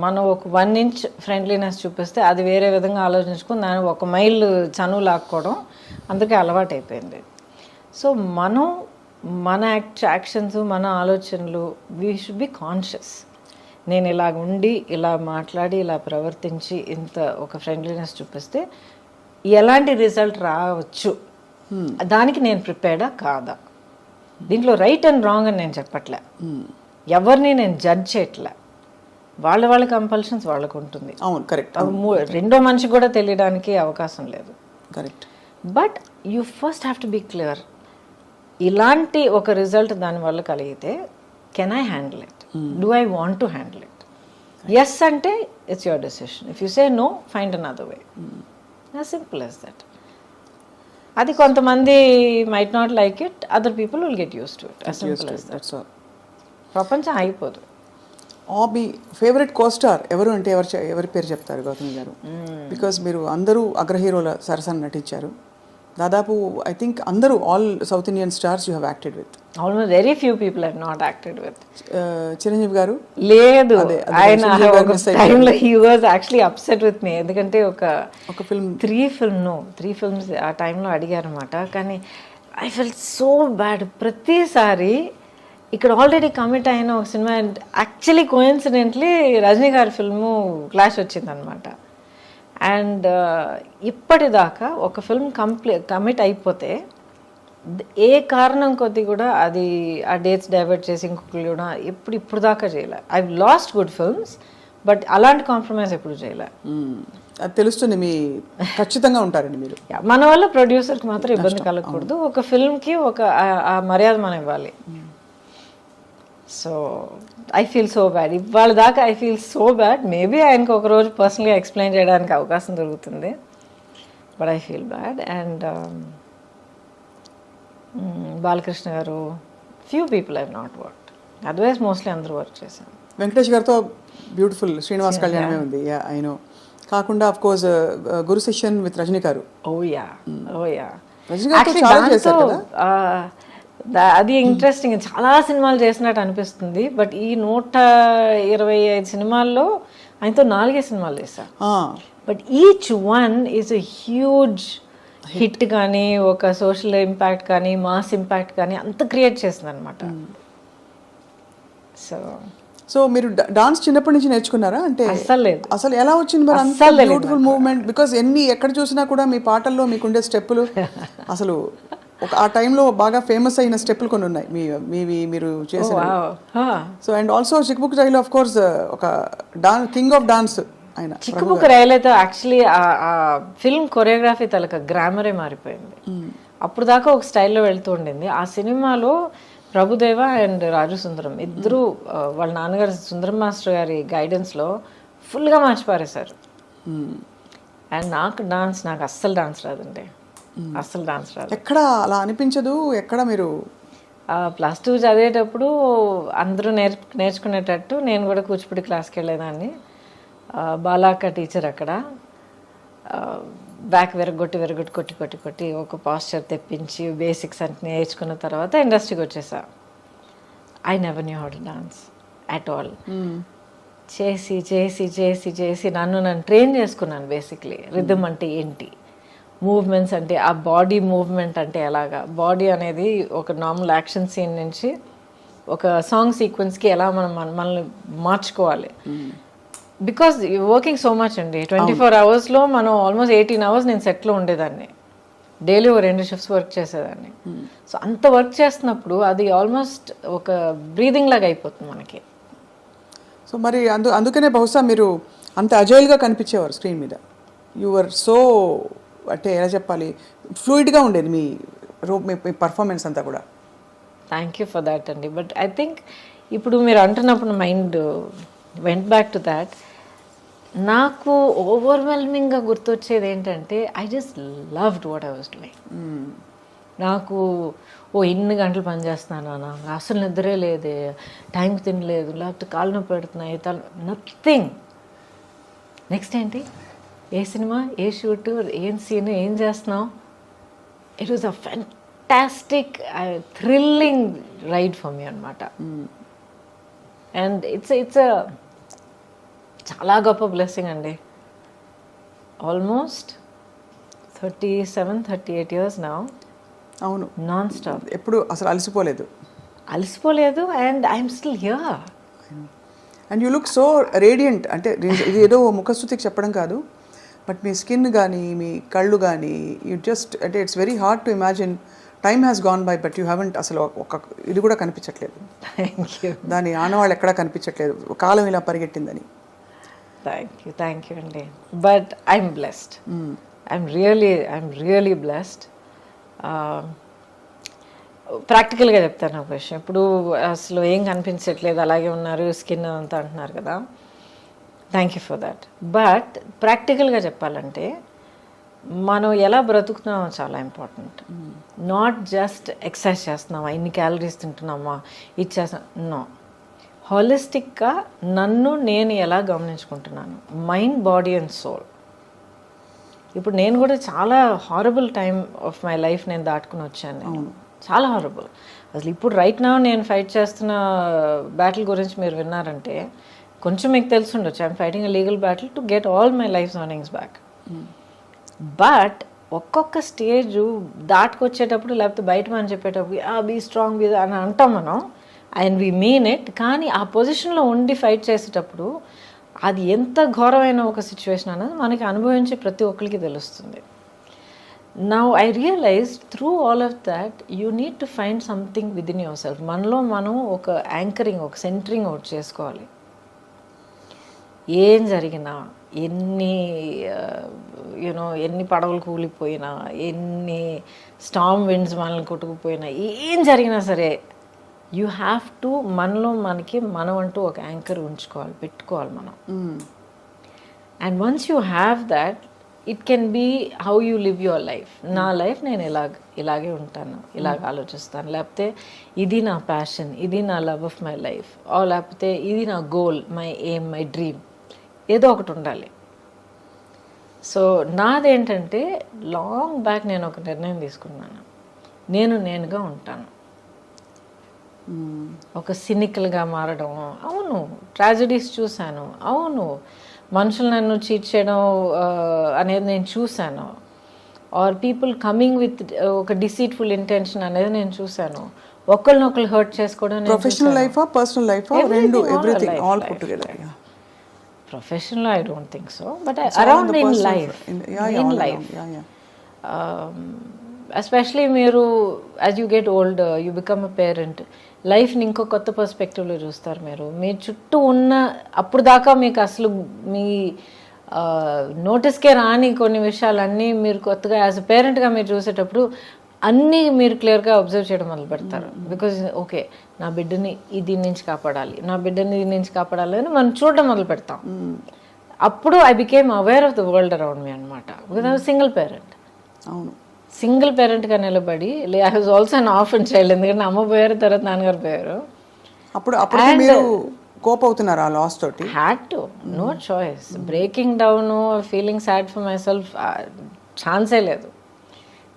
మనం ఒక 1 inch ఫ్రెండ్లీనెస్ చూపిస్తే అది వేరే విధంగా ఆలోచించుకుని దాన్ని 1 mile చనువు లాక్కోవడం అందరికీ అలవాటు అయిపోయింది. సో మనం మన యాక్షన్స్, మన ఆలోచనలు, వీ షుడ్ బి కాన్షియస్. నేను ఇలా ఉండి, ఇలా మాట్లాడి, ఇలా ప్రవర్తించి ఇంత ఒక ఫ్రెండ్లీనెస్ చూపిస్తే ఎలాంటి రిజల్ట్ రావచ్చు, దానికి నేను ప్రిపేర్డా కాదా? దీంట్లో రైట్ అండ్ రాంగ్ అని నేను చెప్పట్లే, ఎవరిని నేను జడ్జ్ చేయట్లే, వాళ్ళ కంపల్షన్స్ వాళ్ళకు ఉంటుంది. అవును, కరెక్ట్. రెండో మనిషికి కూడా తెలియడానికి అవకాశం లేదు. Correct. But you first have to be clear, ఇలాంటి ఒక రిజల్ట్ దానివల్ల కలిగితే can I handle it, do I want to handle it? Yes అంటే it's your decision, if you say no find another way, as simple as that. అది కొంతమంది might not like it, other people will get used to it, as simple as that. ప్రపంచం అయిపోదు. మీ favourite co-star ఎవరు అంటే ఎవరి పేరు చెప్తారు గౌతమి గారు? బికాజ్ మీరు అందరూ అగ్రహీరోల సరసన నటించారు దాదాపు. ఐ థింక్ అందరూ all south Indian stars you have acted with. Almost very few people have not acted with. Chiranjeevi గారు లేదు, ఆయన టైంలో he was actually upset with me, ఎందుకంటే ఒక ఫిల్మ్ 3 films ఆ టైంలో అడిగారు అనమాట. కానీ ఐ ఫెల్ట్ సో బ్యాడ్. ప్రతిసారి ఇక్కడ ఆల్రెడీ కమిట్ అయిన ఒక సినిమా, యాక్చువల్లీ కోఇన్సిడెంట్లీ రజనీ గారి ఫిల్ము క్లాష్ వచ్చిందనమాట. అండ్ ఇప్పటిదాకా ఒక ఫిల్మ్ కమిట్ అయిపోతే ఏ కారణం కొద్ది కూడా అది ఆ డేట్స్ డైవర్ట్ చేసి ఇంకొకరు కూడా ఇప్పుడు దాకా చేయలే. I last good films, but అలాంటి కాంప్రమైజ్ ఎప్పుడు చేయలే. అది తెలుస్తుంది, మీ ఖచ్చితంగా ఉంటారండి మీరు. మన వల్ల ప్రొడ్యూసర్కి మాత్రం ఇబ్బంది కలగకూడదు, ఒక ఫిల్మ్కి ఒక ఆ మర్యాద మనం ఇవ్వాలి. So I feel so bad. ఇవాళ దాకా I feel so bad. Maybe ఆయనకు ఒకరోజు పర్సనల్గా ఎక్స్ప్లెయిన్ చేయడానికి అవకాశం దొరుకుతుంది, but I feel bad. And Balakrishna గారు, few people I not worked, otherwise mostly అందరూ వర్క్ చేశాను. వెంకటేష్ గారితో బ్యూటిఫుల్ శ్రీనివాస్ కళ్యాణమే ఉంది, ఐ నో. కాకుండా of course Guru Sishyan with Rajini గారు. ఓ యా రజనీ గారు చాలా చేశారు కదా. అది ఇంట్రెస్టింగ్. చాలా సినిమాలు చేసినట్టు అనిపిస్తుంది, బట్ ఈ 125 సినిమాల్లో ఆయనతో 4 సినిమాలు చేశా. But each one is a huge hit కానీ, ఒక సోషల్ ఇంపాక్ట్ కానీ, మాస్ ఇంపాక్ట్ కానీ అంత క్రియేట్ చేసింది అనమాట. సో మీరు డాన్స్ చిన్నప్పటి నుంచి నేర్చుకున్నారా? అంటే అస్సలు లేదు. అసలు ఎలా వచ్చింది మరి అంత బ్యూటిఫుల్ మూవ్మెంట్? బికాస్ ఎక్కడ చూసినా కూడా మీ పాటల్లో మీకుండే స్టెప్పులు అసలు ఆ టైంలో బాగా ఫేమస్ అయిన స్టెప్పులు కొన్ని ఉన్నాయి మీరు చేసిన. So and also Chikubuku Raile of course ఒక కింగ్ ఆఫ్ డాన్స్ ఆయన. చిక్కుబుక్ రైలు అయితే యాక్చువల్లీ ఆ ఫిల్మ్ కొరియోగ్రఫీ తలక గ్రామరే మారిపోయింది. అప్పుడు దాకా ఒక స్టైల్లో వెళ్తూ ఉండింది. ఆ సినిమాలో ప్రభుదేవ అండ్ రాజు సుందరం ఇద్దరు వాళ్ళ నాన్నగారు సుందరం మాస్టర్ గారి గైడెన్స్లో ఫుల్గా మార్చిపారేశారు. అండ్ నాకు అస్సలు డాన్స్ రాదండి, అస్సలు డాన్స్ రాదు. ఎక్కడ అలా అనిపించదు? ఎక్కడ మీరు +2 చదివేటప్పుడు అందరూ నేర్చుకునేటట్టు నేను కూడా కూచిపూడి క్లాస్కి వెళ్ళేదాన్ని. బాలాక్క టీచర్ అక్కడ బ్యాక్ కొట్టి ఒక పాస్చర్ తెప్పించి బేసిక్స్ అంటే నేర్చుకున్న తర్వాత ఇండస్ట్రీకి వచ్చేసా. I never knew how to dance at all. చేసి చేసి చేసి చేసి నన్ను ట్రైన్ చేసుకున్నాను. బేసిక్లీ రిథమ్ అంటే ఏంటి, మూవ్మెంట్స్ అంటే ఆ బాడీ మూవ్మెంట్ అంటే ఎలాగా, బాడీ అనేది ఒక నార్మల్ యాక్షన్ సీన్ నుంచి ఒక సాంగ్ సీక్వెన్స్కి ఎలా మనల్ని మార్చుకోవాలి. బికాస్ వర్కింగ్ సో మచ్ అండి, 24 అవర్స్లో మనం ఆల్మోస్ట్ 18 అవర్స్ నేను సెట్లో ఉండేదాన్ని. డైలీ 2 షిఫ్ట్స్ వర్క్ చేసేదాన్ని. సో అంత వర్క్ చేస్తున్నప్పుడు అది ఆల్మోస్ట్ ఒక బ్రీదింగ్ లాగా అయిపోతుంది మనకి. సో మరి అందుకనే బహుశా మీరు అంత అజైల్గా కనిపించేవారు స్క్రీన్ మీద. యువర్ సో అంటే ఎలా చెప్పాలి, ఫ్లూయిడ్గా ఉండేది మీ పర్ఫార్మెన్స్ అంతా కూడా. థ్యాంక్ యూ ఫర్ దాట్ అండి. బట్ ఐ థింక్ ఇప్పుడు మీరు అంటున్నప్పుడు mind went back to that. నాకు ఓవర్వెల్మింగ్గా గుర్తొచ్చేది ఏంటంటే I just loved what I was doing. నాకు ఇన్ని గంటలు పనిచేస్తున్నాను నాకు అసలు నిద్రే లేదే, టైంకి తినలేదు, లేకపోతే కాళ్ళు నొప్పి పెడుతున్నాయి, నథింగ్. నెక్స్ట్ ఏంటి, ఏ సినిమా, ఏ షూటు, ఏం సీన్, ఏం చేస్తున్నావు. It was a fantastic thrilling ride for me అనమాట. అండ్ ఇట్స్ చాలా గొప్ప బ్లెస్సింగ్ అండి. Almost 37-38 years now. అవును, నాన్ స్టాప్. ఎప్పుడు అసలు అలసిపోలేదు and I'm still here. And you look so radiant. అంటే ఇది ఏదో ముఖస్థుతికి చెప్పడం కాదు, బట్ మీ స్కిన్ కానీ మీ కళ్ళు కానీ యూ జస్ట్ అంటే it's very hard to imagine time has gone by but you haven't అసలు ఒక ఇది కూడా కనిపించట్లేదు. దాని ఆనవాళ్ళు ఎక్కడా కనిపించట్లేదు, కాలం ఇలా పరిగెట్టిందని. థ్యాంక్ యూ అండి. But I'm blessed. I'm really blessed. ప్రాక్టికల్గా చెప్తాను ఒక విషయం. ఇప్పుడు అసలు ఏం కనిపించట్లేదు, అలాగే ఉన్నారు, స్కిన్ అంతా అంటున్నారు కదా. Thank you for that. But ప్రాక్టికల్గా చెప్పాలంటే మనం ఎలా బ్రతుకుతున్నామో చాలా ఇంపార్టెంట్. నాట్ జస్ట్ ఎక్సర్సైజ్ చేస్తున్నామా, ఇన్ని క్యాలరీస్ తింటున్నామా, ఇది చేస్తున్నా, నో. హాలిస్టిక్గా నన్ను నేను ఎలా గమనించుకుంటున్నాను, మైండ్, బాడీ అండ్ సోల్. ఇప్పుడు నేను కూడా చాలా horrible time of my life నేను దాటుకుని వచ్చాను. నేను చాలా హారబుల్. అసలు ఇప్పుడు రైట్ నౌ నేను ఫైట్ చేస్తున్న బ్యాటిల్ గురించి మీరు విన్నారంటే కొంచెం మీకు తెలిసి ఉండొచ్చు. I'm fighting a legal battle to get all my life earnings back. But ఒక్కొక్క స్టేజ్ దాటుకొచ్చేటప్పుడు, లేకపోతే బయట మనం చెప్పేటప్పుడు బీ స్ట్రాంగ్ బీ అని అంటాం మనం, అండ్ వీ మీన్ ఇట్. కానీ ఆ పొజిషన్లో ఉండి ఫైట్ చేసేటప్పుడు అది ఎంత ఘోరమైన ఒక సిచ్యువేషన్ అన్నది మనకి అనుభవించే ప్రతి ఒక్కరికి తెలుస్తుంది. Now I realize through all of that you need to find something within yourself. మనలో మనం ఒక యాంకరింగ్, ఒక సెంటరింగ్ అవుట్ చేసుకోవాలి. ఏం జరిగినా, ఎన్ని పడవలు కూలిపోయినా, ఎన్ని స్టార్మ్ విండ్స్ మనల్ని కొట్టుకుపోయినా, ఏం జరిగినా సరే యూ హ్యావ్ టు మనం అంటూ ఒక యాంకర్ పెట్టుకోవాలి మనం. And once you have that, it can be how you live your life. నా లైఫ్ నేను ఇలాగే ఉంటాను, ఇలాగ ఆలోచిస్తాను, లేకపోతే ఇది నా ప్యాషన్, ఇది నా లవ్ ఆఫ్ మై లైఫ్, లేకపోతే ఇది నా goal, my aim, my dream, ఏదో ఒకటి ఉండాలి. సో నాదేంటంటే లాంగ్ బ్యాక్ నేను ఒక నిర్ణయం తీసుకున్నాను, నేనుగా ఉంటాను. ఒక సినికల్గా మారడం, అవును ట్రాజడీస్ చూశాను, అవును మనుషులు నన్ను చీట్ చేయడం అనేది నేను చూశాను, ఆర్ పీపుల్ కమింగ్ విత్ ఒక డిసీట్ఫుల్ ఇంటెన్షన్ అనేది నేను చూశాను, ఒకరినొకరు హర్ట్ చేసుకోవడం ప్రొఫెషనల్ లైఫా పర్సనల్ లైఫా రెండు everything all put together. Professional I don't think so, but around in life, in life especially మీరు as you get old you become a parent, లైఫ్ని ఇంకో కొత్త పర్స్పెక్టివ్లో చూస్తారు మీరు. మీ చుట్టూ ఉన్న అప్పుడు దాకా మీకు అసలు మీ నోటీస్కే రాని కొన్ని విషయాలన్నీ మీరు కొత్తగా యాజ్ అ పేరెంట్గా మీరు చూసేటప్పుడు అన్నీ మీరు క్లియర్గా అబ్జర్వ్ చేయడం మొదలు పెడతారు. బికాజ్ ఓకే నా బిడ్డని దీని నుంచి కాపాడాలి, నా బిడ్డని దీని నుంచి కాపాడాలి అని మనం చూడడం మొదలు పెడతాం. అప్పుడు I became aware of the world around me అనమాట. Because I was single parent. అవును, సింగిల్ పేరెంట్గా నిలబడి, I was also an orphan child, ఎందుకంటే అమ్మ పోయారు, తర్వాత నాన్నగారు పోయారు. అప్పుడు మీరు కోప్ అవుతున్నారు ఆ లాస్ తోటి? Had to, no choice. Breaking down, feeling sad for my self ఛాన్సే లేదు.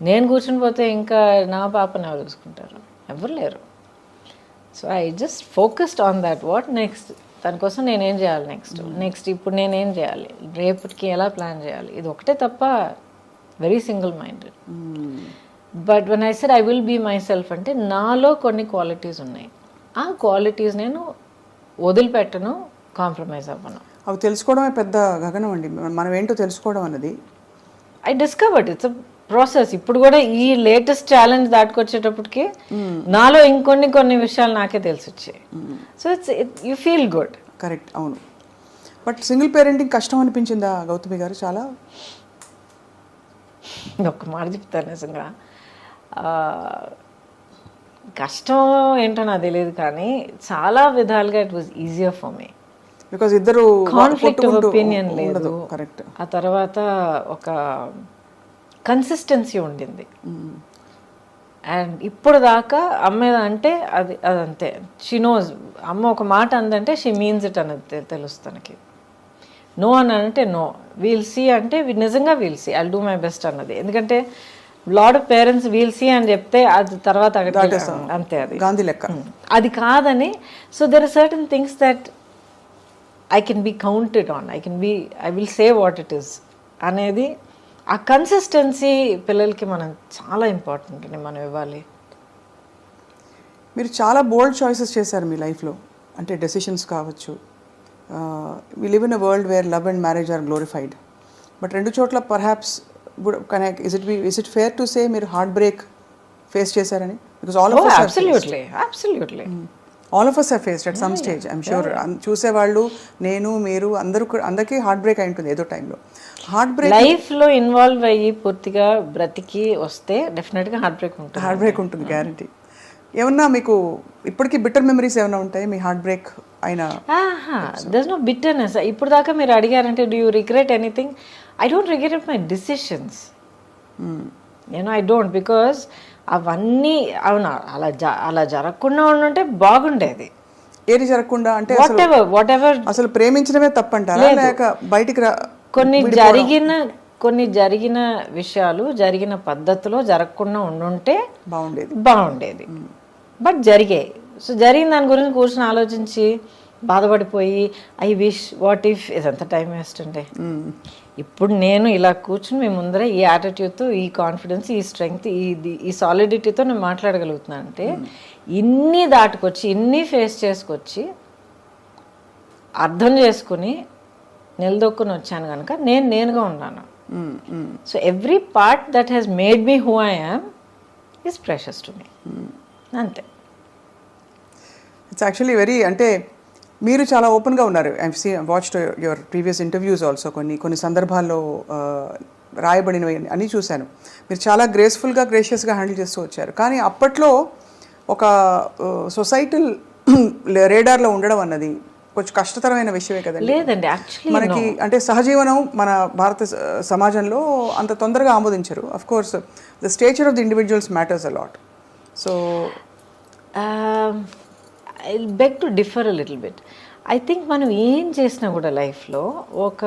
నేను కూర్చుని పోతే ఇంకా నా పాపని ఎవరు చూసుకుంటారు? ఎవరు లేరు. So I just focused on that. What next, దానికోసం నేనేం చేయాలి, నెక్స్ట్ ఇప్పుడు నేనేం చేయాలి, రేపటికి ఎలా ప్లాన్ చేయాలి, ఇది ఒకటే తప్ప. Very single minded. But when I said I will be myself అంటే నాలో కొన్ని క్వాలిటీస్ ఉన్నాయి. ఆ క్వాలిటీస్ నేను వదిలిపెట్టను, కాంప్రమైజ్ అవ్వను. అవి తెలుసుకోవడమే పెద్ద గగనం అండి. మనం ఏంటో తెలుసుకోవడం అన్నది I discovered it's a process. ఇప్పుడు కూడా ఈ లేటెస్ట్ ఛాలెంజ్ దాటుకొచ్చేటప్పటికి నాలో ఇంకొన్ని విషయాలు నాకే తెలిసి వచ్చాయి. So it's you feel good. Correct, అవును. బట్ సింగిల్ పేరెంటింగ్ కష్టం అనిపించిందా గౌతమి గారు? చాలా ఒక్క మాట చెప్తాను, నిజంగా కష్టం ఏంటో నాకు తెలియదు, కానీ చాలా విధాలుగా it was easier for me. Because ఇద్దరు కాన్ఫ్లిక్ట్ ఆఫ్ ఒపీనియన్ లేదు. కరెక్ట్. ఆ తర్వాత ఒక కన్సిస్టెన్సీ ఉండింది. అండ్ ఇప్పుడు దాకా అమ్మ అంటే అదంతే. షీ నోస్, అమ్మ ఒక మాట అందంటే షీ మీన్స్ ఇట్ అనేది తెలుసు తనకి. నో అని అంటే నో, వీల్ సీ అంటే నిజంగా we'll see, I'll do my best అన్నది. ఎందుకంటే lot of parents we'll see అని చెప్తే అది తర్వాత అంతే, అది గాంధీ లెక్క. అది కాదని. So there are certain things that I can be counted on, I will say what it is అనేది. ఆ కన్సిస్టెన్సీ పిల్లలకి మనం చాలా ఇంపార్టెంట్ అని మనం ఇవ్వాలి. మీరు చాలా బోల్డ్ చాయిసెస్ చేశారు మీ లైఫ్లో, అంటే డెసిషన్స్ కావచ్చు. We live in a world where love and marriage are glorified. But రెండు చోట్ల perhaps is it fair to say మీరు హార్ట్ బ్రేక్ ఫేస్ చేశారని? Because all of us have faced at some stage, I'm sure. చూసేవాళ్ళు, నేను, మీరు అందరికీ heart break అయి ఉంటుంది ఏదో టైంలో. హార్ట్ బ్రేక్ లైఫ్లో ఇన్వాల్వ్ అయ్యి పూర్తిగా బ్రతికి వస్తే డెఫినెట్గా హార్ట్ బ్రేక్ ఉంటుంది, గ్యారంటీ. ఏమన్నా మీకు ఇప్పటికీ బిట్టర్ మెమరీస్ ఏమైనా ఉంటాయి మీ హార్ట్ బ్రేక్ అయినా? There's no bitterness. ఇప్పుడు దాకా మీరు అడిగారంటే do you regret anything? I don't regret my decisions. I don't, because అవన్నీ అవునా అలా జరగకుండా ఉంటే బాగుండేది. ఏది జరగకుండా అంటే వాట్ ఎవర్ అసలు ప్రేమించడమే తప్పంటారా, లేక బయటికి కొన్ని జరిగిన విషయాలు జరిగిన పద్ధతిలో జరగకుండా ఉండుంటే బాగుండేది. బట్ జరిగాయి. సో జరిగిన దాని గురించి కూర్చొని ఆలోచించి బాధపడిపోయి ఐ విష్ వాట్ ఇఫ్, ఇదంతా టైం వేస్ట్ అండి. ఇప్పుడు నేను ఇలా కూర్చుని మీ ముందర ఈ యాటిట్యూడ్తో, ఈ కాన్ఫిడెన్స్, ఈ స్ట్రెంగ్త్, ఈ సాలిడిటీతో నేను మాట్లాడగలుగుతున్నాను అంటే ఇన్ని దాటుకొచ్చి, ఇన్ని ఫేస్ చేసుకొచ్చి, అర్థం చేసుకుని నిలదొక్కుని వచ్చాను కనుక నేనుగా ఉన్నాను. So every part that has made me who I am is precious to me. అంతే. ఇట్స్ యాక్చువల్లీ వెరీ, అంటే మీరు చాలా ఓపెన్గా ఉన్నారు. I watched your previous interviews also. కొన్ని సందర్భాల్లో రాయబడినవి అన్నీ చూశాను. మీరు చాలా గ్రేషియస్గా హ్యాండిల్ చేస్తూ వచ్చారు. కానీ అప్పట్లో ఒక సొసైటల్ రేడార్లో ఉండడం అన్నది కొంచెం కష్టతరమైన విషయమే కదండి. లేదండి, యాక్చువల్లీ మనకి అంటే సహజీవనం మన భారత సమాజంలో అంత తొందరగా ఆమోదించరు. Of course the stature of the individuals matters a lot. So I beg to differ a little bit. I think మనం ఏం చేసినా కూడా లైఫ్లో ఒక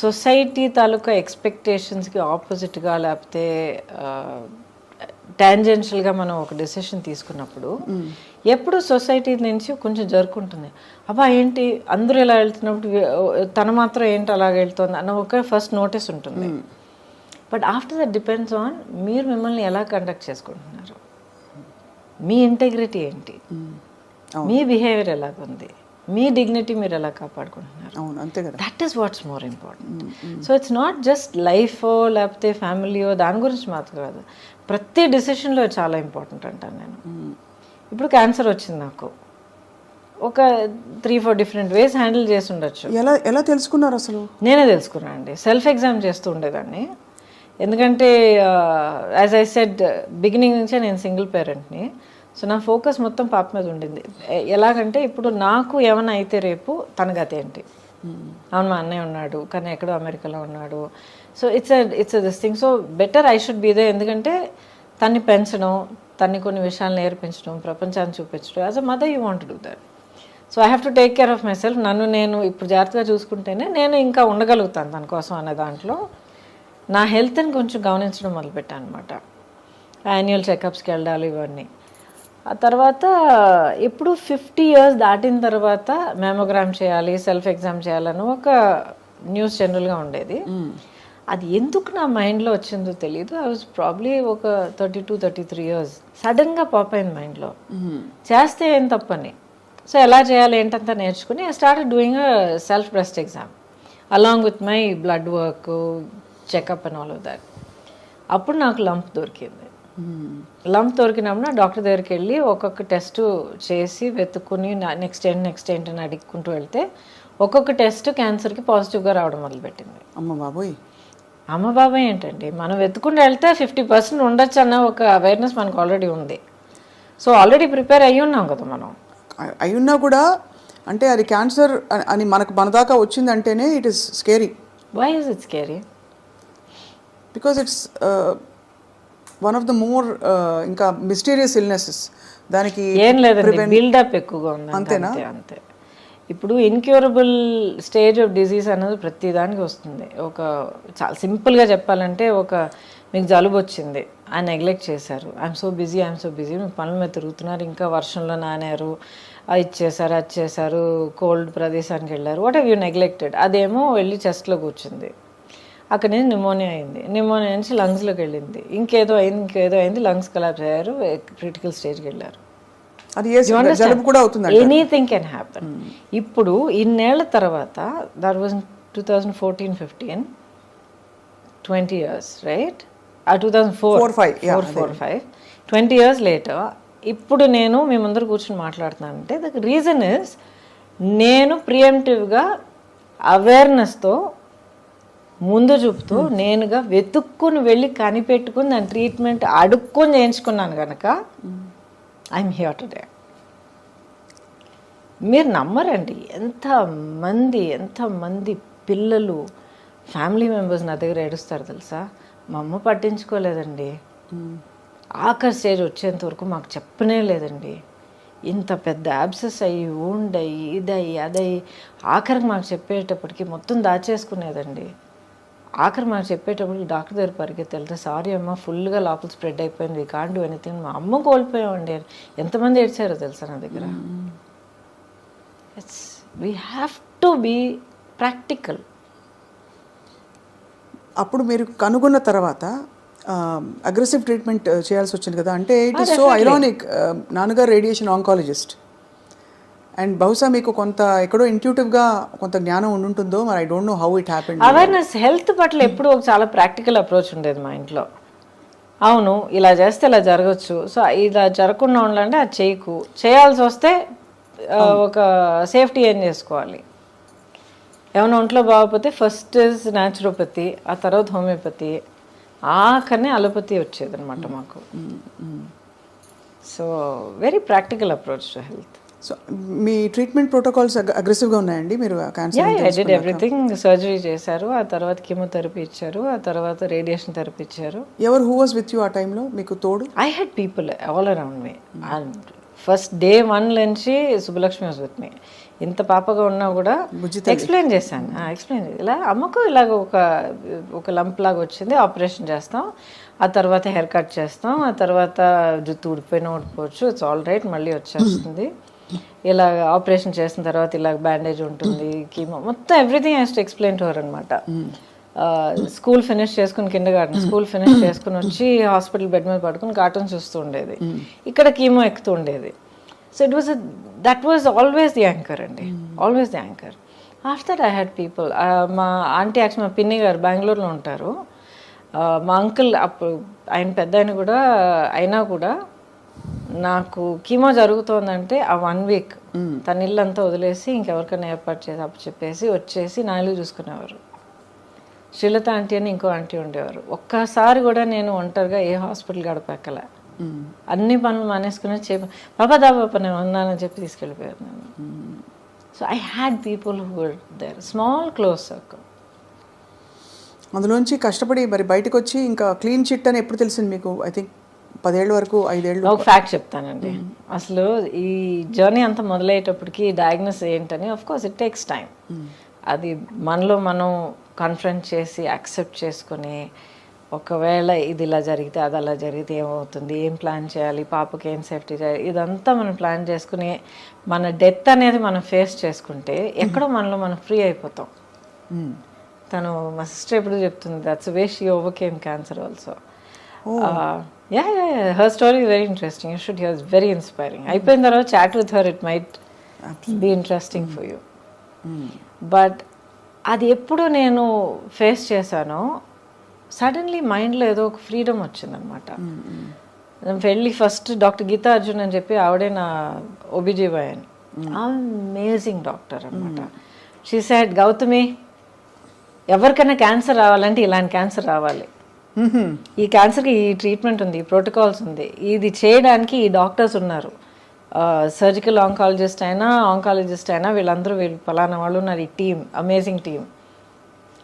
సొసైటీ తాలూకా ఎక్స్పెక్టేషన్స్కి ఆపోజిట్గా, లేకపోతే టాంజెన్షియల్గా మనం ఒక డెసిషన్ తీసుకున్నప్పుడు ఎప్పుడు సొసైటీ నుంచి కొంచెం జరుపుకుంటుంది. అబ్బా ఏంటి అందరూ ఇలా వెళ్తున్నప్పుడు తను మాత్రం ఏంటి అలాగ వెళ్తుంది అన్న ఒక ఫస్ట్ నోటీస్ ఉంటుంది. But after that depends on మీరు మిమ్మల్ని ఎలా కండక్ట్ చేసుకుంటున్నారు, మీ ఇంటెగ్రిటీ ఏంటి, మీ బిహేవియర్ ఎలాగుంది, మీ డిగ్నిటీ మీరు ఎలా కాపాడుకుంటున్నారు. అవును, అంతే కదా. That is watts more important. So it's not just life లేకపోతే ఫ్యామిలీయో దాని గురించి మాత్రం కాదు, ప్రతి డెసిషన్లో చాలా ఇంపార్టెంట్ అంటాను నేను. ఇప్పుడు క్యాన్సర్ వచ్చింది నాకు, ఒక 3-4 డిఫరెంట్ వేస్ హ్యాండిల్ చేసి ఉండొచ్చు. ఎలా ఎలా తెలుసుకున్నారు అసలు? నేనే తెలుసుకున్నాను అండి, సెల్ఫ్ ఎగ్జామ్ చేస్తూ ఉండేదాన్ని. ఎందుకంటే యాజ్ ఐ సెడ్ బిగినింగ్ నుంచే నేను సింగిల్ పేరెంట్ని. సో నా ఫోకస్ మొత్తం పాప మీద ఉండింది. ఎలాగంటే ఇప్పుడు నాకు ఏమైనా అయితే రేపు తన గతి ఏంటి. అవును మా అన్నయ్య ఉన్నాడు కానీ ఎక్కడో అమెరికాలో ఉన్నాడు. So it's this thing. So better I should be there. ఎందుకంటే తన్ని పెంచడం, తన్ని కొన్ని విషయాలు నేర్పించడం, ప్రపంచాన్ని చూపించడం, as a mother you want do that. So I have to take care of myself. నన్ను నేను ఇప్పుడు జాగ్రత్తగా చూసుకుంటేనే నేను ఇంకా ఉండగలుగుతాను తన కోసం అనే దాంట్లో నా హెల్త్ని కొంచెం గమనించడం మొదలుపెట్టాను అనమాట. యాన్యువల్ చెకప్స్కి వెళ్ళాలి ఇవన్నీ. ఆ తర్వాత ఎప్పుడు 50 years దాటిన తర్వాత మ్యామోగ్రామ్ చేయాలి, సెల్ఫ్ ఎగ్జామ్ చేయాలని ఒక న్యూస్ జనరల్గా ఉండేది. అది ఎందుకు నా మైండ్లో వచ్చిందో తెలియదు. ఐ వాజ్ ప్రాబ్లీ ఒక 32-33 years. సడన్గా పాప్ అయింది మైండ్లో, చేస్తే ఏం తప్పని. సో ఎలా చేయాలి ఏంటంతా నేర్చుకుని I started doing a self breast exam along with my blood work, checkup and all of that. అప్పుడు నాకు లంప్ దొరికింది. లంప్ దొరికినప్పుడు డాక్టర్ దగ్గరికి వెళ్ళి ఒక్కొక్క టెస్ట్ చేసి వెతుక్కుని నెక్స్ట్ ఏంటి అని అడుక్కుంటూ వెళ్తే ఒక్కొక్క టెస్ట్ క్యాన్సర్కి పాజిటివ్గా రావడం మొదలుపెట్టింది. అమ్మ బాబాయ్ ఏంటండి, మనం వెతుకుంటూ వెళ్తే 50% ఉండొచ్చు అన్న ఒక అవేర్నెస్ మనకు ఆల్రెడీ ఉంది. సో ఆల్రెడీ ప్రిపేర్ అయ్యి ఉన్నాం కదా మనం. అయ్యున్నా కూడా అంటే అది క్యాన్సర్ అని మన దాకా వచ్చిందంటేనే it is scary. Why is it scary? Because it's one of the more ఇంకా మిస్టీరియస్ ఇల్నెసెస్. దానికి ఏం లేదండి, బిల్డప్ ఎక్కువగా ఉంది. అంతేనా? అంతే. ఇప్పుడు ఇన్క్యూరబుల్ స్టేజ్ ఆఫ్ డిజీజ్ అనేది ప్రతి దానికి వస్తుంది. ఒక చాలా సింపుల్గా చెప్పాలంటే మీకు జలుబు వచ్చింది, ఆయన నెగ్లెక్ట్ చేశారు. ఐఎమ్ సో బిజీ మీ పనుల మీద తిరుగుతున్నారు, ఇంకా వర్షంలో నానారు, ఇది చేశారు, కోల్డ్ ప్రదేశానికి వెళ్ళారు, వాట్ హ్యావ్ యూ నెగ్లెక్టెడ్. అదేమో వెళ్ళి చెస్ట్లో కూర్చుంది, అక్కడ నుంచి నిమోనియా అయింది, నిమోనియా నుంచి లంగ్స్లోకి వెళ్ళింది, ఇంకేదో అయింది, లంగ్స్ కొలాప్స్ అయ్యారు, క్రిటికల్ స్టేజ్కి వెళ్ళారు. Anything can happen. ఇప్పుడు ఇన్నేళ్ల తర్వాత that was 2014-15, 20 years, right? 2004-5, 20 years later ఇప్పుడు నేను మీ ముందర కూర్చొని మాట్లాడుతున్నానంటే ద రీజన్ ఇస్ నేను ప్రియంటివ్గా అవేర్నెస్తో ముందు చూపుతూ నేనుగా వెతుక్కుని వెళ్ళి కనిపెట్టుకుని దాని ట్రీట్మెంట్ అడుక్కొని చేయించుకున్నాను కనుక ఐఎమ్ హియర్ టుడే. మీరు నమ్మరండి, ఎంతమంది పిల్లలు, ఫ్యామిలీ మెంబర్స్ నా దగ్గర ఏడుస్తారు తెలుసా. మా అమ్మ పట్టించుకోలేదండి, ఆఖరి స్టేజ్ వచ్చేంత వరకు మాకు చెప్పనే లేదండి. ఇంత పెద్ద యాబ్సెస్ అయ్యి ఊండయి ఇదయ్యి అదయ్యి ఆఖరికి మాకు చెప్పేటప్పటికి మొత్తం దాచేసుకునేదండి. ఆఖరి మాకు చెప్పేటప్పటికి డాక్టర్ దగ్గర పరిగెత్తి వెళ్తే సారీ అమ్మ ఫుల్గా లోపల స్ప్రెడ్ అయిపోయింది, వీ కాంట్ డూ ఎనీథింగ్. మా అమ్మ కోల్పోయామండి. ఎంతమంది ఏడ్చారో తెలుసా నా దగ్గర. We have to be practical. అప్పుడు మీరు కనుగొన్న తర్వాత అగ్రెసివ్ ట్రీట్మెంట్ చేయాల్సి వచ్చింది కదా. అంటే ఇట్ ఈస్ సో ఐరానిక్, నాన్నగారు రేడియేషన్ ఆంకాలజిస్ట్ అండ్ బహుశా మీకు కొంత ఎక్కడో ఇంట్యూటివ్గా కొంత జ్ఞానం ఉంటుందో మరి. I don't know how it happened. Awareness health పట్ల ఎప్పుడు ఒక చాలా ప్రాక్టికల్ అప్రోచ్ ఉండేది మా ఇంట్లో. అవును ఇలా చేస్తే ఇలా జరగచ్చు, సో ఇలా జరగకుండా ఉండాలంటే అది చేయకు, చేయాల్సి వస్తే ఒక సేఫ్టీ ఏం చేసుకోవాలి. ఏమైనా ఒంట్లో బాగోకపోతే ఫస్ట్ ఇస్ న్యాచురోపతి, ఆ తర్వాత హోమియోపతి, ఆఖరిని అలోపతి వచ్చేది అనమాట మాకు. So very practical approach to health. So me treatment protocols అగ్రెసివ్గా ఉన్నాయండి? మీరు క్యాన్సర్ ఎవ్రీథింగ్ సర్జరీ చేశారు, ఆ తర్వాత కీమోథెరపీ ఇచ్చారు, ఆ తర్వాత రేడియేషన్ థెరపీ ఇచ్చారు. ఎవరు హూ వాజ్ విత్ యూ ఆ టైంలో మీకు తోడు? I had people all around me. And first day 1 నుంచి సుబ్బలక్ష్మి వాజ్ విత్ మీ. ఇంత పాపగా ఉన్నా కూడా ఎక్స్ప్లెయిన్ చేశాను. ఇలా అమ్మకు ఇలాగ ఒక లంప్ లాగా వచ్చింది, ఆపరేషన్ చేస్తాం, ఆ తర్వాత హెయిర్ కట్ చేస్తాం, ఆ తర్వాత జుట్టు ఊడిపోయినా ఊడిపోవచ్చు, ఇట్స్ ఆల్ రైట్, మళ్ళీ వచ్చేస్తుంది. ఇలా ఆపరేషన్ చేసిన తర్వాత ఇలా బ్యాండేజ్ ఉంటుంది, కీమో, మొత్తం everything has to explain to her అనమాట. స్కూల్ ఫినిష్ చేసుకుని, కిండర్ గార్డెన్ స్కూల్ ఫినిష్ చేసుకుని వచ్చి హాస్పిటల్ బెడ్ మీద పడుకుని కార్టూన్ చూస్తూ ఉండేది, ఇక్కడ కీమో ఎక్కుతూ ఉండేది. So it was that was always the anchor అండి, always the anchor. After that I had people, మా ఆంటీ యాక్చువల్ మా పిన్ని గారు బెంగళూరులో ఉంటారు. మా అంకుల్ అప్పుడు ఆయన పెద్ద ఆయన కూడా అయినా కూడా నాకు కీమో జరుగుతోందంటే ఆ 1 వీక్ తన ఇల్లంతా వదిలేసి ఇంకెవరికైనా ఏర్పాటు చేసి అప్పు చెప్పేసి వచ్చేసి నా ఇల్లు చూసుకునేవారు. శ్రీలత ఆంటీ అని ఇంకో ఆంటీ ఉండేవారు. ఒక్కసారి కూడా నేను ఒంటరిగా ఏ హాస్పిటల్ గడపెక్కలే, అన్ని పనులు మానేసుకుని పాపా దా పాప నేను ఉన్నానని చెప్పి తీసుకెళ్ళిపోయారు నేను. So I had people who were there, small close circle. అందులోంచి కష్టపడి మరి బయటకు వచ్చి ఇంకా క్లీన్ చిట్ అని ఎప్పుడు తెలిసింది మీకు? ఐ థింక్ 10 ఏళ్ళ వరకు, 5 ఏళ్ళు. ఒక ఫ్యాక్ట్ చెప్తానండి, అసలు ఈ జర్నీ అంతా మొదలయ్యేటప్పటికి డయాగ్నోస్ ఏంటని of course it takes time. అది మనలో మనం కన్ఫ్రంట్ చేసి యాక్సెప్ట్ చేసుకుని, ఒకవేళ ఇది ఇలా జరిగితే అది అలా జరిగితే ఏమవుతుంది, ఏం ప్లాన్ చేయాలి, పాపకి ఏం సేఫ్టీ చేయాలి, ఇదంతా మనం ప్లాన్ చేసుకుని మన డెత్ అనేది మనం ఫేస్ చేసుకుంటే ఎక్కడో మనలో మనం ఫ్రీ అయిపోతాం. తను మా సిస్టర్ ఎప్పుడు చెప్తుంది, that's way she overcame cancer also. Yeah yeah yeah, her story very interesting, you should hear, very inspiring. అయిపోయిన తర్వాత chat with her, it might be interesting for you. But అది ఎప్పుడు నేను ఫేస్ చేశానో సడన్లీ మైండ్లో ఏదో ఒక ఫ్రీడమ్ వచ్చిందనమాట. వెళ్ళి ఫస్ట్ డాక్టర్ గీతా అర్జున్ అని చెప్పి ఆవిడే నా OBGYN, అమేజింగ్ డాక్టర్ అనమాట. షీ సెడ్, గౌతమి ఎవరికైనా క్యాన్సర్ రావాలంటే ఇలాంటి క్యాన్సర్ రావాలి, ఈ క్యాన్సర్కి ఈ ట్రీట్మెంట్ ఉంది, ఈ ప్రోటోకాల్స్ ఉంది, ఇది చేయడానికి ఈ డాక్టర్స్ ఉన్నారు, సర్జికల్ ఆంకాలజిస్ట్ అయినా ఆంకాలజిస్ట్ అయినా వీళ్ళు పలానా వాళ్ళు ఉన్నారు, ఈ team, amazing team.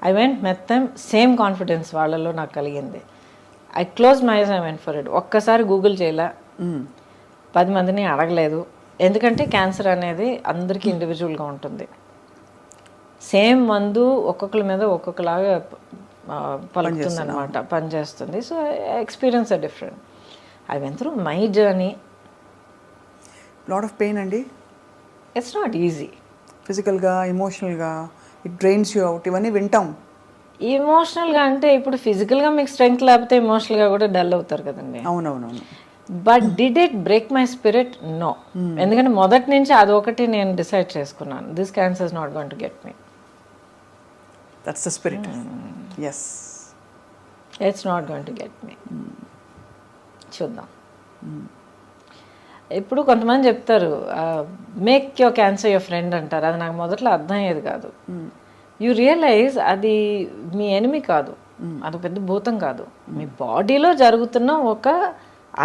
I went met them, same confidence వాళ్ళలో నాకు కలిగింది. I close my eyes, I went for it. ఒక్కసారి గూగుల్ చేయలే, 10 మందిని అడగలేదు, ఎందుకంటే క్యాన్సర్ అనేది అందరికీ ఇండివిజువల్గా ఉంటుంది. సేమ్ మందు ఒక్కొక్కరి మీద ఒక్కొక్కలాగా పలుకుతుంది అనమాట, పనిచేస్తుంది. So experience are different. I went through my journey. Lot of pain అండి. It's not easy. ఫిజికల్గా, ఎమోషనల్గా ఇట్ డ్రైన్స్ యూ అవుట్, ఇవన్నీ వింటాం. ఎమోషనల్గా అంటే ఇప్పుడు ఫిజికల్గా మీకు స్ట్రెంగ్త్ లేకపోతే ఎమోషనల్గా కూడా డల్ అవుతారు కదండి. అవునవునవును. But did it break my spirit? No. ఎందుకంటే మొదటి నుంచి అదొకటి నేను డిసైడ్ చేసుకున్నాను, this cancer is not going to get me. That's the spirit. Yes, it's not going to get me. చూద్దాం. ఇప్పుడు కొంతమంది చెప్తారు make your cancer your friend అంటారు. అది నాకు మొదట్లో అర్థం అయ్యేది కాదు. యూ రియలైజ్ అది మీ ఎనిమి కాదు, అది పెద్ద భూతం కాదు, మీ బాడీలో జరుగుతున్న ఒక